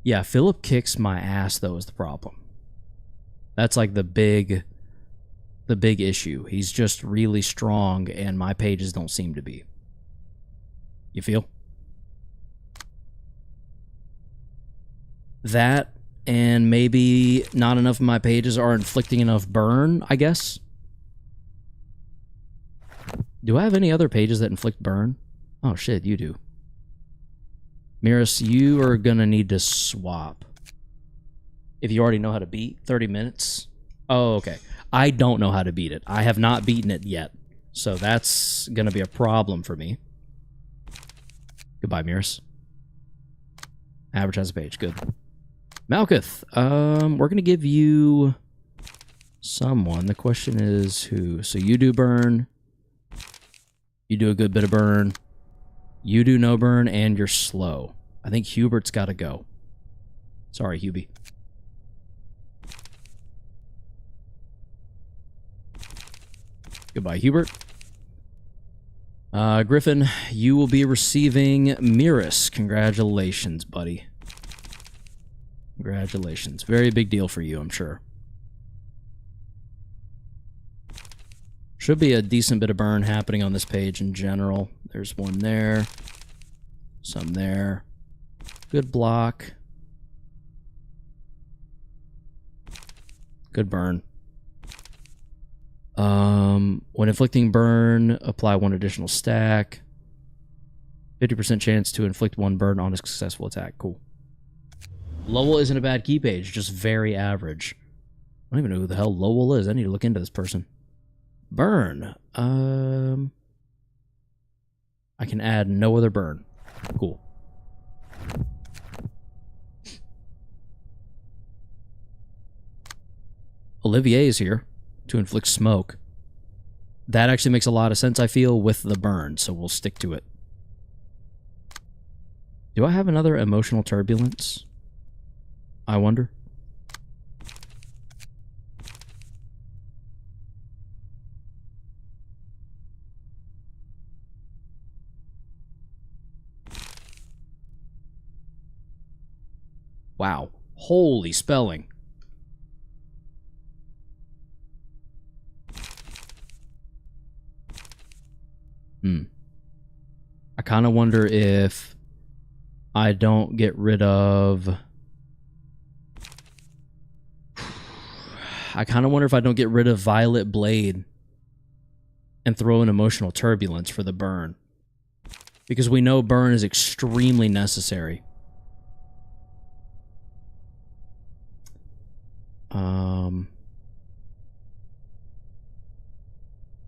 Yeah, Philip kicks my ass, though, is the problem. That's like the big issue. He's just really strong, and my pages don't seem to be. You feel? That, and maybe not enough of my pages are inflicting enough burn, I guess. Do I have any other pages that inflict burn? Oh shit, you do. Miras, you are gonna need to swap. If you already know how to beat 30 minutes. Oh, okay. I don't know how to beat it. I have not beaten it yet. So that's gonna be a problem for me. Goodbye, Miras. Advertise a page, good. Malkuth, we're gonna give you someone. The question is who? So you do burn. You do a good bit of burn. You do no burn, and you're slow. I think Hubert's got to go. Sorry, Hubie. Goodbye, Hubert. Griffin, you will be receiving Miras. Congratulations, buddy. Congratulations. Very big deal for you, I'm sure. Should be a decent bit of burn happening on this page in general. There's one there. Some there. Good block. Good burn. When inflicting burn, apply one additional stack. 50% chance to inflict one burn on a successful attack. Cool. Lowell isn't a bad key page, just very average. I don't even know who the hell Lowell is. I need to look into this person. Burn. I can add no other burn. Cool. Olivier is here to inflict smoke. That actually makes a lot of sense, I feel, with the burn, so we'll stick to it. Do I have another emotional turbulence? I wonder. Wow. Holy spelling. I kind of wonder if I don't get rid of... I kind of wonder if I don't get rid of Violet Blade and throw in Emotional Turbulence for the burn. Because we know burn is extremely necessary.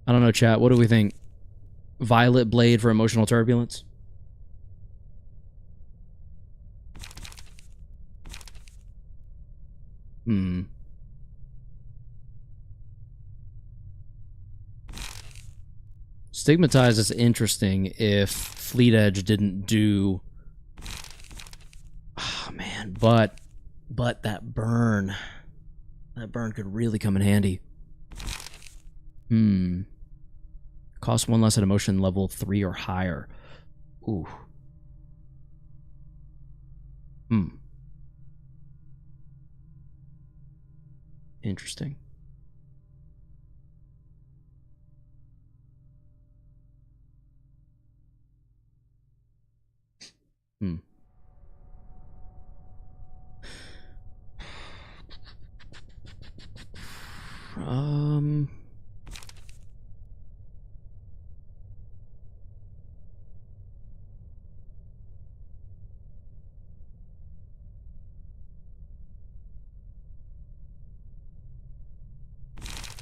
I don't know, chat. What do we think? Violet Blade for Emotional Turbulence? Stigmatize is interesting if Fleet Edge didn't do... Oh, man. But that burn... That burn could really come in handy. Cost 1 less at emotion level 3 or higher. Ooh. Interesting.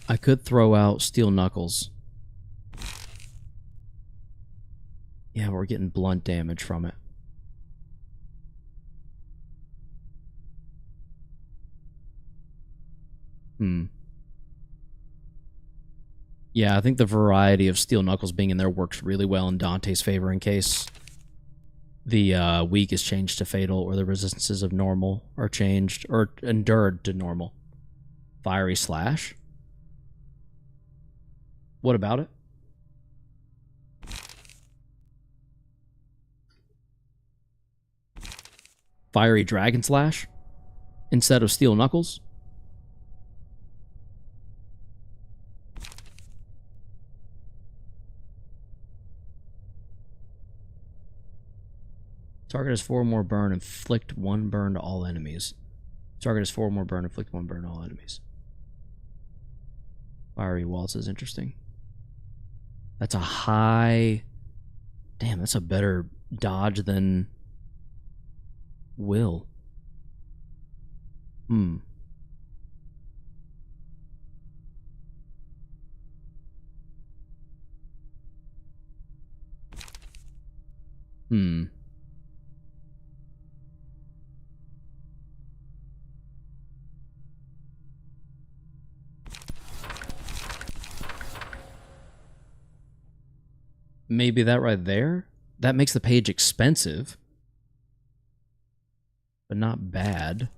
I could throw out Steel Knuckles. Yeah, we're getting blunt damage from it. Yeah, I think the variety of Steel Knuckles being in there works really well in Dante's favor in case the weak is changed to fatal or the resistances of normal are changed or endured to normal. Fiery Slash? What about it? Fiery Dragon Slash instead of Steel Knuckles? Target has 4 more burn, inflict 1 burn to all enemies. Target has 4 more burn, inflict 1 burn to all enemies. Fiery Waltz is interesting. That's a high... Damn, that's a better dodge than... Will. Maybe that right there? That makes the page expensive. But not bad.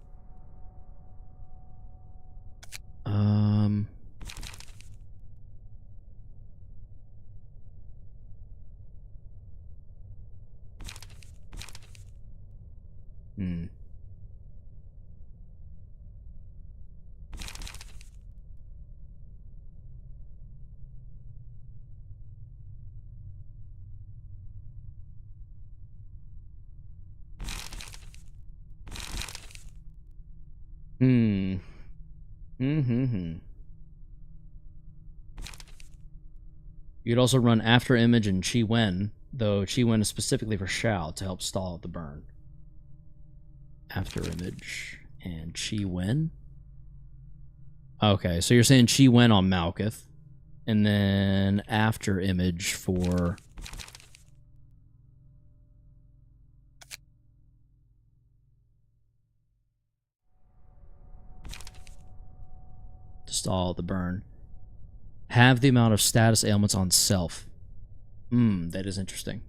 You'd also run After Image and Chi Wen, though Chi Wen is specifically for Shao to help stall out the burn. After Image and Chi Wen? Okay, so you're saying Chi Wen on Malkuth, and then After Image for... to stall out the burn. Have the amount of status ailments on self. That is interesting.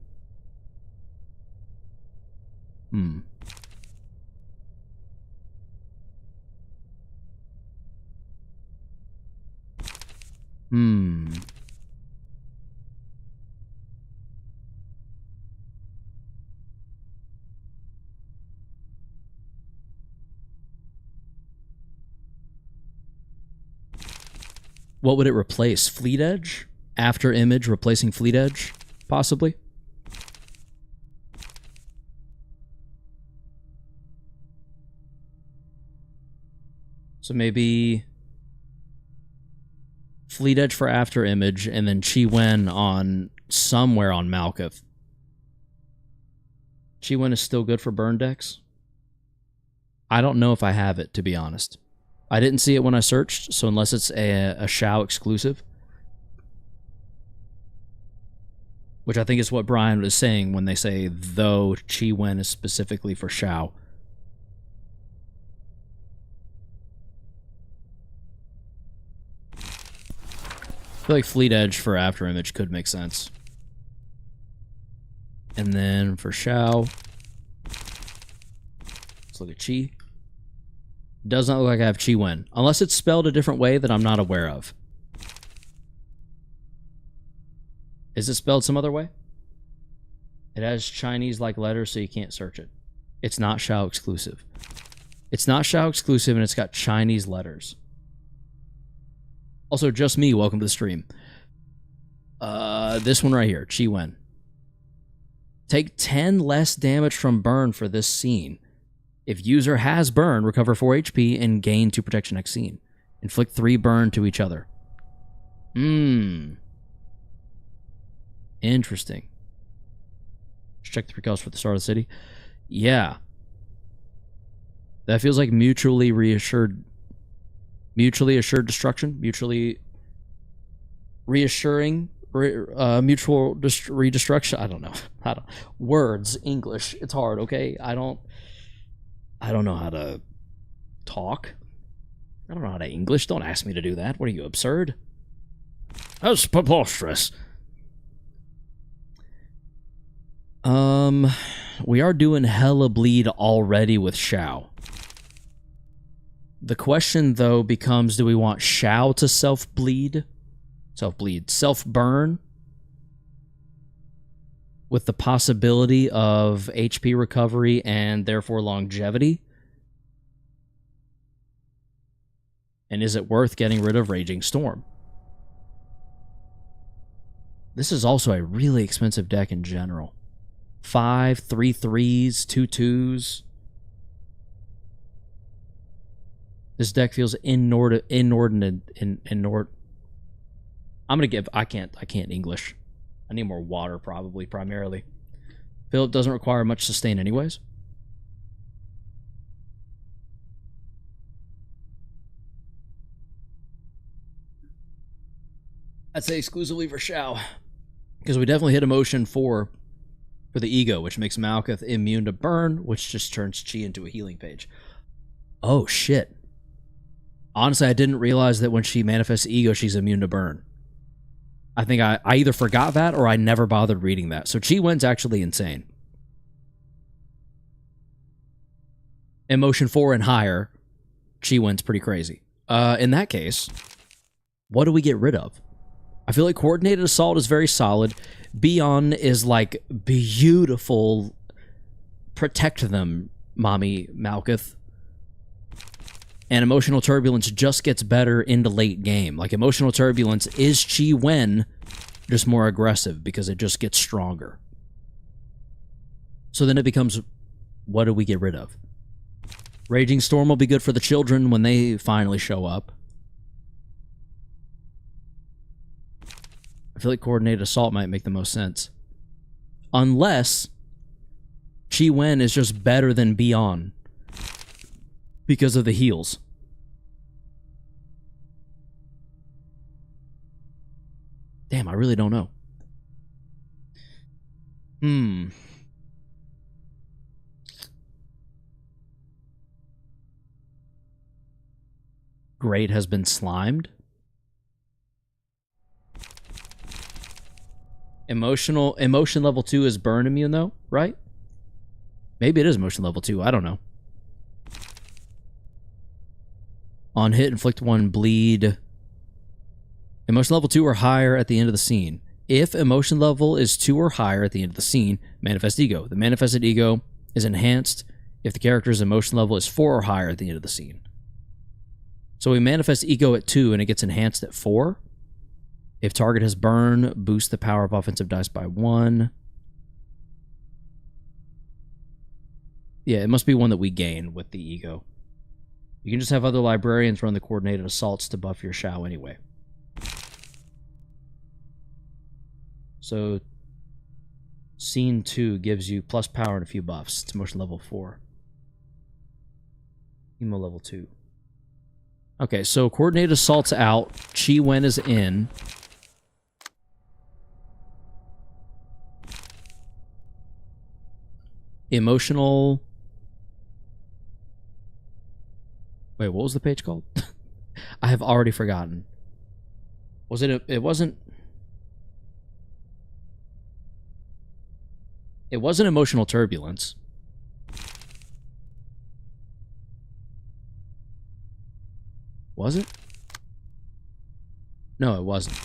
What would it replace? Fleet Edge? After Image replacing Fleet Edge? possibly. So maybe Fleet Edge for After Image, and then Chi Wen on somewhere on Malkuth. Chi Wen is still good for burn decks. I don't know if I have it, to be honest. I didn't see it when I searched, so unless it's a Shao exclusive, which I think is what Brian was saying when they say, though Chi Wen is specifically for Shao. I feel like Fleet Edge for After Image could make sense. And then for Shao, let's look at Chi. Does not look like I have Chi Wen, unless it's spelled a different way that I'm not aware of. Is it spelled some other way? It has Chinese-like letters, so you can't search it. It's not Shao exclusive. It's not Shao exclusive, and it's got Chinese letters. Also, just me, welcome to the stream. This one right here, Chi Wen. Take 10 less damage from burn for this scene. If user has burn, recover 4 HP and gain 2 protection next scene. Inflict 3 burn to each other. Interesting. Let's check the precals for the start of the city. Yeah. That feels like mutually assured destruction, mutually reassuring, mutual redestruction. I don't know. Words, English. It's hard, okay? I don't know how to talk. I don't know how to English. Don't ask me to do that. What are you, absurd? That's preposterous. We are doing hella bleed already with Shao. The question, though, becomes, do we want Shao to self-burn? With the possibility of HP recovery and therefore longevity? And is it worth getting rid of Raging Storm? This is also a really expensive deck in general. 5, 3 3s, 2 2s. This deck feels inordinate. I'm gonna give. I can't English. I need more water, probably, primarily. Philip doesn't require much sustain, anyways. I'd say exclusively for Shao, because we definitely hit emotion for the ego, which makes Malkuth immune to burn, which just turns Chi into a healing page. Oh shit. Honestly, I didn't realize that when she manifests ego, she's immune to burn. I think I either forgot that or I never bothered reading that. So Chi Wen's actually insane. Emotion 4 and higher, Chi Wen's pretty crazy. In that case, what do we get rid of? I feel like Coordinated Assault is very solid. Beyond is like beautiful. Protect them, mommy Malkuth. And Emotional Turbulence just gets better into late game. Like, Emotional Turbulence is Chi Wen, just more aggressive because it just gets stronger. So then it becomes, what do we get rid of? Raging Storm will be good for the children when they finally show up. I feel like Coordinated Assault might make the most sense. Unless Chi Wen is just better than Beyond because of the heals. Damn, I really don't know. Great has been slimed. Emotion level 2 is burn immune though, right? Maybe it is emotion level 2, I don't know. On hit, inflict 1 bleed. Emotion level 2 or higher at the end of the scene. If emotion level is 2 or higher at the end of the scene, manifest ego. The manifested ego is enhanced if the character's emotion level is 4 or higher at the end of the scene. So we manifest ego at 2 and it gets enhanced at 4. If target has burn, boost the power of offensive dice by 1. Yeah, it must be one that we gain with the ego. You can just have other librarians run the coordinated assaults to buff your Shao anyway. So, Scene 2 gives you plus power and a few buffs. It's emotion level 4. Emo level 2. Okay, so coordinated assault's out. Chi Wen is in. Emotional... Wait, what was the page called? I have already forgotten. Was it... It wasn't... It wasn't emotional turbulence. Was it? No, it wasn't.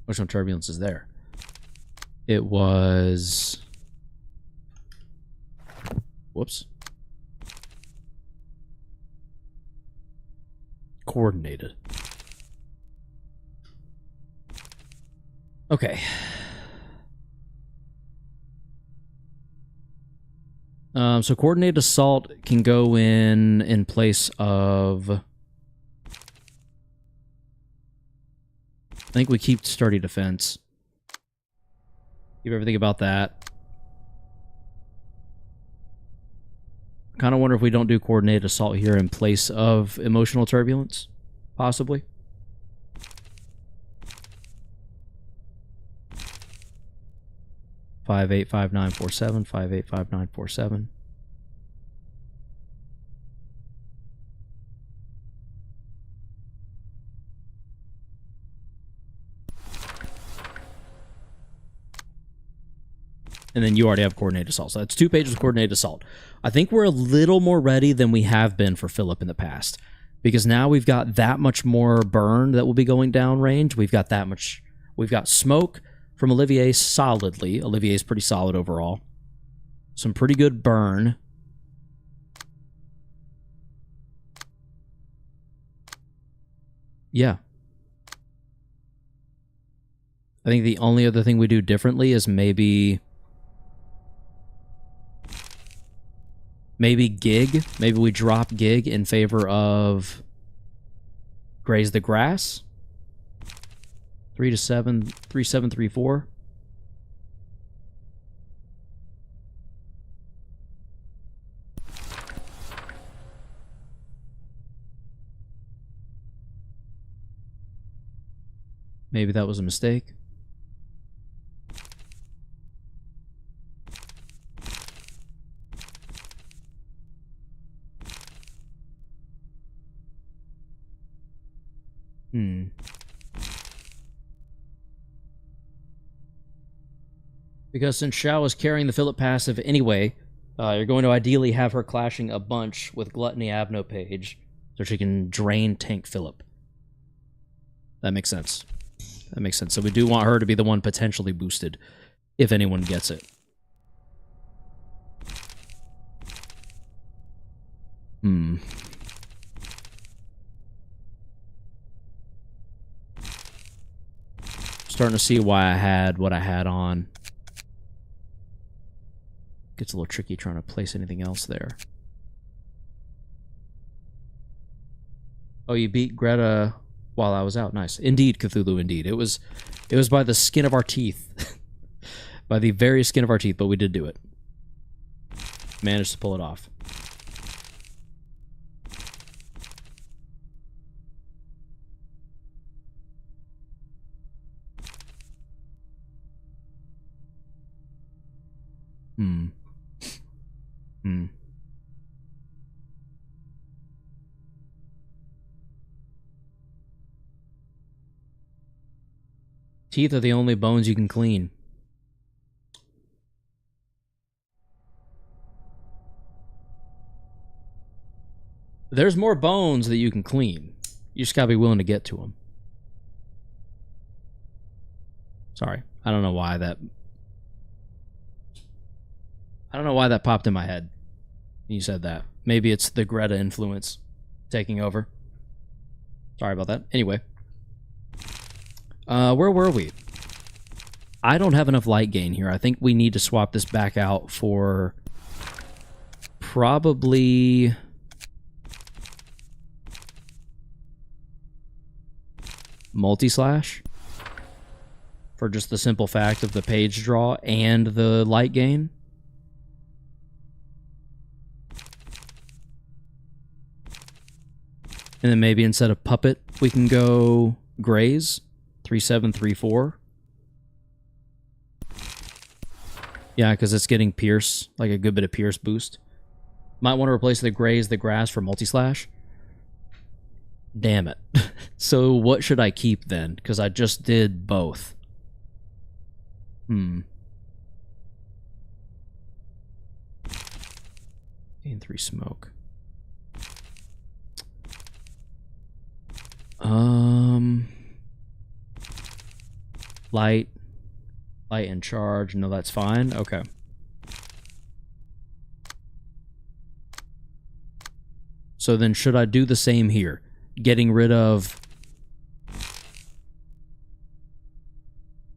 Emotional turbulence is there. It was... Whoops. Coordinated. Okay. So coordinated assault can go in place of... I think we keep sturdy defense. Keep everything about that. Kind of wonder if we don't do coordinated assault here in place of emotional turbulence, possibly. Five, 8, 5, 9, 4, 7. 5, 8, 5, 9, 4, 7. And then you already have coordinated assault. So that's 2 pages of coordinated assault. I think we're a little more ready than we have been for Philip in the past. Because now we've got that much more burn that will be going down range. We've got that much... We've got smoke from Olivier solidly. Olivier's pretty solid overall. Some pretty good burn. Yeah. I think the only other thing we do differently is maybe Gig. Maybe we drop Gig in favor of Graze the Grass. 3 to 7, 3, 7, 3, 4. Maybe that was a mistake. Because since Xiao is carrying the Philip passive anyway, you're going to ideally have her clashing a bunch with Gluttony Abno page, so she can drain tank Philip. That makes sense. That makes sense. So we do want her to be the one potentially boosted, if anyone gets it. Starting to see why I had what I had on. Gets a little tricky trying to place anything else there. Oh, you beat Greta while I was out. Nice. Indeed, Cthulhu, indeed. It was by the skin of our teeth. By the very skin of our teeth, but we did do it. Managed to pull it off. Teeth are the only bones you can clean. There's more bones that you can clean. You just gotta be willing to get to them. Sorry, I don't know why that popped in my head. You said that. Maybe it's the Greta influence taking over. Sorry about that. Anyway. Where were we? I don't have enough light gain here. I think we need to swap this back out for probably multi-slash for just the simple fact of the page draw and the light gain. And then maybe instead of puppet, we can go graze 3734. Yeah, because it's getting pierce, like a good bit of pierce boost. Might want to replace the graze, the grass for multi-slash. Damn it. So what should I keep then? Because I just did both. Gain 3 smoke. Light and charge. No, that's fine. Okay. So then should I do the same here? Getting rid of...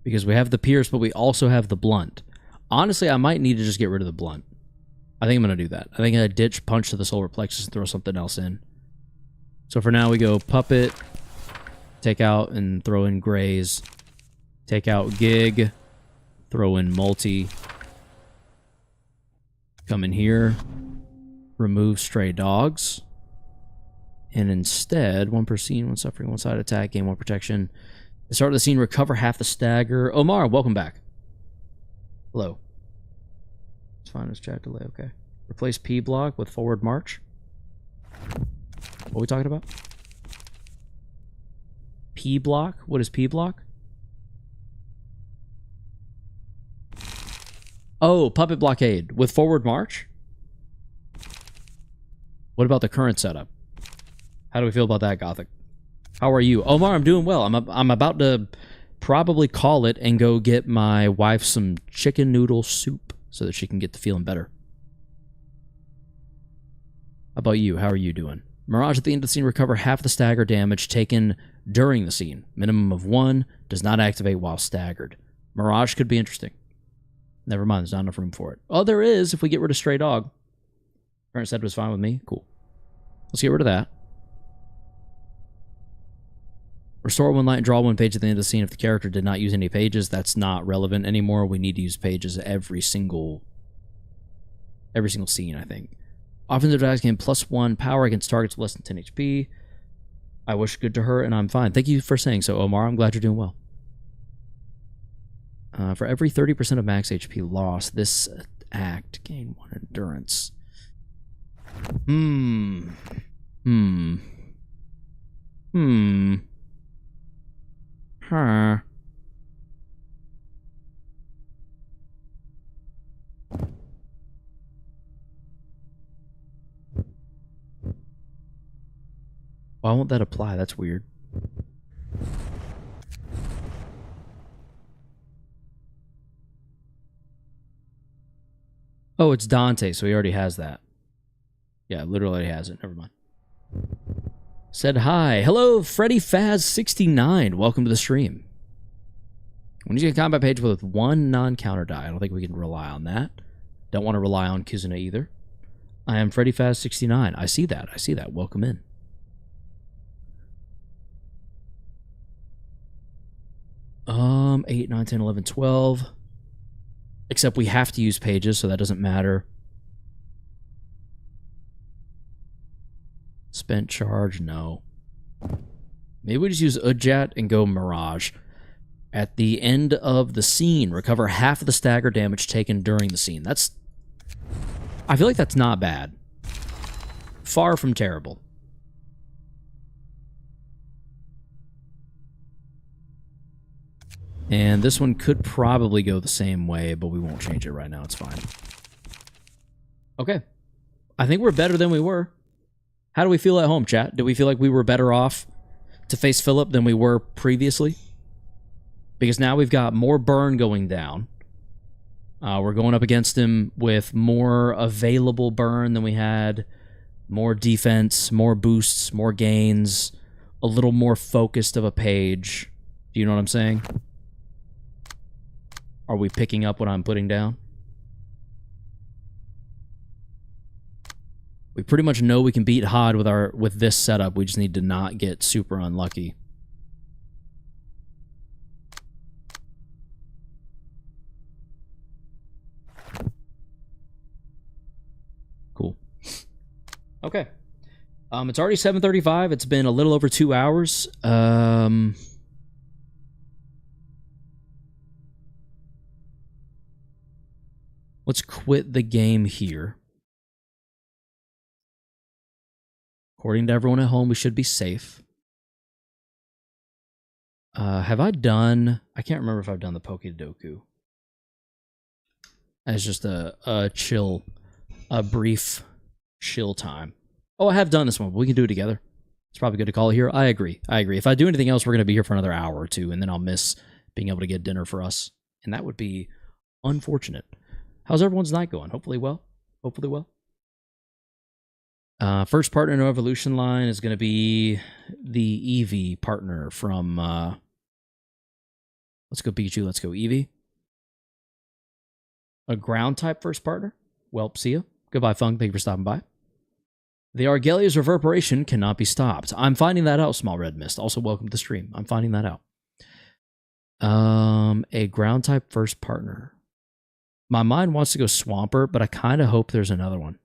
Because we have the pierce, but we also have the blunt. Honestly, I might need to just get rid of the blunt. I think I'm going to do that. I think I ditch punch to the solar plexus and throw something else in. So for now we go puppet, take out and throw in graze, take out gig, throw in multi, come in here, remove stray dogs, and instead, 1 per scene, 1 suffering, 1 side attack, gain 1 protection. At the start of the scene, recover half the stagger. Omar, welcome back. Hello. It's fine, it's chat delay, okay. Replace P block with forward march. What are we talking about? P block? What is P block? Oh, puppet blockade with forward march? What about the current setup? How do we feel about that, Gothic? How are you? Omar, I'm doing well. I'm about to probably call it and go get my wife some chicken noodle soup so that she can get to feeling better. How about you? How are you doing? Mirage at the end of the scene, recover half the stagger damage taken during the scene. Minimum of 1, does not activate while staggered. Mirage could be interesting. Never mind, there's not enough room for it. Oh, there is if we get rid of Stray Dog. Current set was fine with me. Cool. Let's get rid of that. Restore 1 light and draw 1 page at the end of the scene. If the character did not use any pages, that's not relevant anymore. We need to use pages every single scene, I think. Offensive attacks gain +1 power against targets with less than 10 HP. I wish good to her, and I'm fine. Thank you for saying so, Omar. I'm glad you're doing well. For every 30% of max HP loss, this act gain 1 endurance. Huh. Why won't that apply? That's weird. Oh, it's Dante, so he already has that. Yeah, literally has it. Never mind. Said hi. Hello, Freddy Faz69. Welcome to the stream. When you get a combat page with 1 non-counter die, I don't think we can rely on that. Don't want to rely on Kizuna either. I am Freddy Faz69. I see that. I see that. Welcome in. 8, 9, 10, 11, 12. Except we have to use pages, so that doesn't matter. Spent charge, no. Maybe we just use Ujjat and go Mirage. At the end of the scene, recover half of the stagger damage taken during the scene. That's... I feel like that's not bad. Far from terrible. And this one could probably go the same way, but we won't change it right now. It's fine. Okay. I think we're better than we were. How do we feel at home, chat? Do we feel like we were better off to face Philip than we were previously? Because now we've got more burn going down. We're going up against him with more available burn than we had. More defense, more boosts, more gains. A little more focused of a page. Do you know what I'm saying? Are we picking up what I'm putting down? We pretty much know we can beat Hod with this setup. We just need to not get super unlucky. Cool. Okay. It's already 7:35. It's been a little over 2 hours. Let's quit the game here. According to everyone at home, we should be safe. Have I done... I can't remember if I've done the Pokedoku. As just a chill, a brief chill time. Oh, I have done this one, but we can do it together. It's probably good to call it here. I agree. If I do anything else, we're going to be here for another hour or two, and then I'll miss being able to get dinner for us. And that would be unfortunate. How's everyone's night going? Hopefully well. Hopefully well. First partner in our evolution line is going to be the Eevee partner from... let's go Pikachu, let's go Eevee. A ground type first partner? Welp, see ya. Goodbye, Fung. Thank you for stopping by. The Argelia's reverberation cannot be stopped. I'm finding that out, Small Red Mist. Also, welcome to the stream. I'm finding that out. A ground type first partner. My mind wants to go Swampert, but I kind of hope there's another one.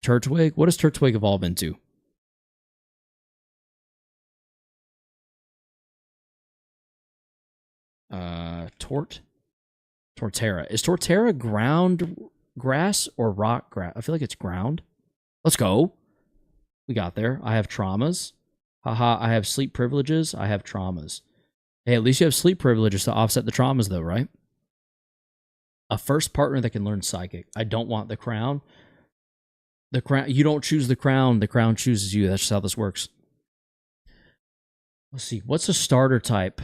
Turtwig? What does Turtwig evolve into? Torterra. Is Torterra ground grass or rock grass? I feel like it's ground. Let's go. We got there. I have traumas. Haha, I have sleep privileges. I have traumas. Hey, at least you have sleep privileges to offset the traumas, though, right? A first partner that can learn Psychic. I don't want the crown. The crown. You don't choose the crown. The crown chooses you. That's just how this works. Let's see. What's a starter type?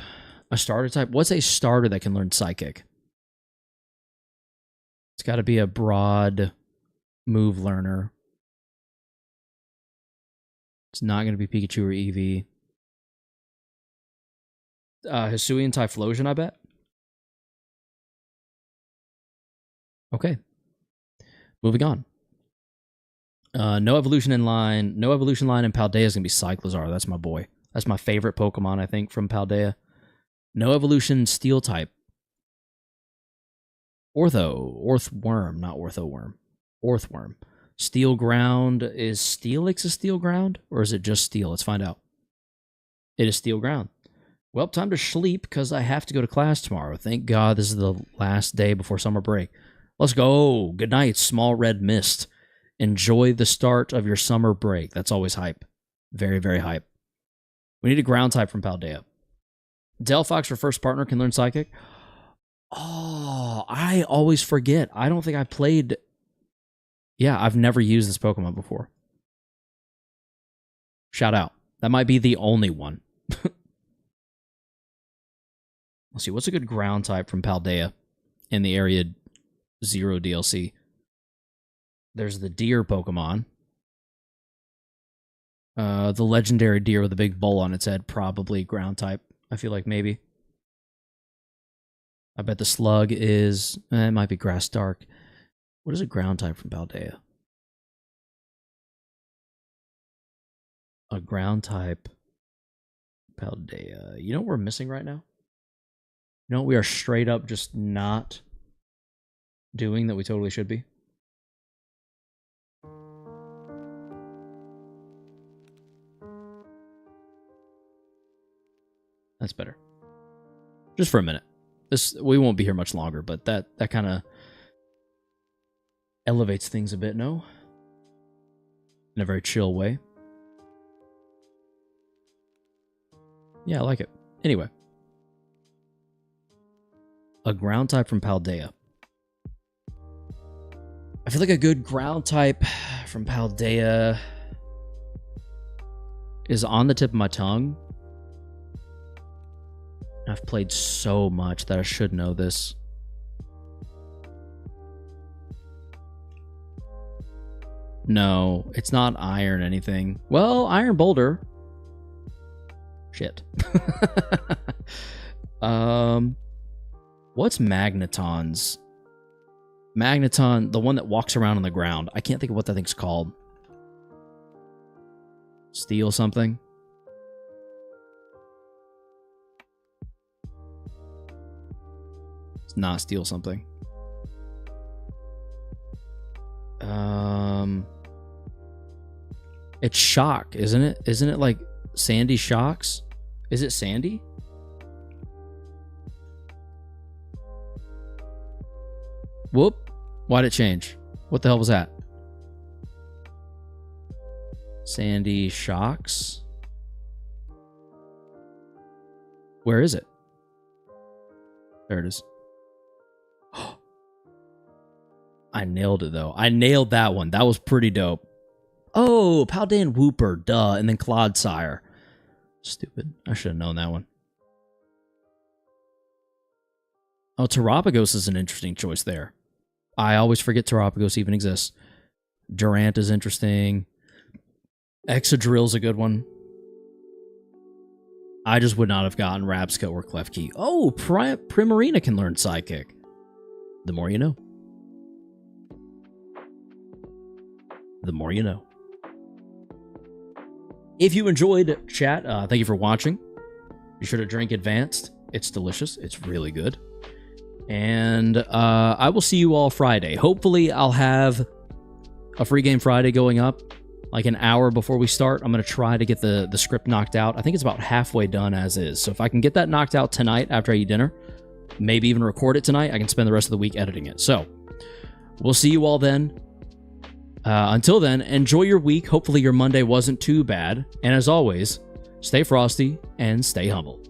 A starter type? What's a starter that can learn Psychic? It's got to be a broad move learner. It's not going to be Pikachu or Eevee. Hisuian Typhlosion, I bet. Okay. Moving on. No evolution line. No evolution line in Paldea is going to be Cyclizar. That's my boy. That's my favorite Pokemon, I think, from Paldea. No evolution Steel type. Orthworm, not Orthoworm. Orthworm. Steel ground. Is Steelix a steel ground? Or is it just steel? Let's find out. It is steel ground. Well, time to sleep because I have to go to class tomorrow. Thank God this is the last day before summer break. Let's go. Good night, Small Red Mist. Enjoy the start of your summer break. That's always hype. Very, very hype. We need a ground type from Paldea. Delphox for first partner can learn Psychic. Oh, I always forget. I don't think I played... Yeah, I've never used this Pokemon before. Shout out. That might be the only one. Let's see, what's a good ground type from Paldea in the Area 0 DLC? There's the deer Pokemon. The legendary deer with a big bowl on its head, probably ground type. I feel like maybe. I bet the slug is... it might be grass dark. What is a ground type from Paldea? A ground type Paldea. You know what we're missing right now? You know what we are straight up just not doing that we totally should be? That's better. Just for a minute. We won't be here much longer, but that kind of elevates things a bit, no? In a very chill way. Yeah, I like it. Anyway. A ground type from Paldea. I feel like a good ground type from Paldea is on the tip of my tongue. I've played so much that I should know this. No, it's not iron anything. Well, iron boulder. Shit. What's magnetons? Magneton, the one that walks around on the ground. I can't think of what that thing's called. Steel something? It's not steel something. It's shock, isn't it? Isn't it like sandy shocks? Is it sandy? Whoop. Why'd it change? What the hell was that? Sandy shocks? Where is it? There it is. I nailed it, though. I nailed that one. That was pretty dope. Oh, Paldean Whooper, duh, and then Clodsire. Stupid. I should have known that one. Oh, Terapagos is an interesting choice there. I always forget Terapagos even exists. Durant is interesting. Exadrill's a good one. I just would not have gotten Rabsca or Klefki. Oh, Primarina can learn Psychic. The more you know. The more you know. If you enjoyed, chat, thank you for watching. Be sure to drink Advanced. It's delicious. It's really good. And I will see you all Friday. Hopefully, I'll have a free game Friday going up like an hour before we start. I'm going to try to get the script knocked out. I think it's about halfway done as is. So if I can get that knocked out tonight after I eat dinner, maybe even record it tonight, I can spend the rest of the week editing it. So we'll see you all then. Until then, enjoy your week. Hopefully your Monday wasn't too bad. And as always, stay frosty and stay humble.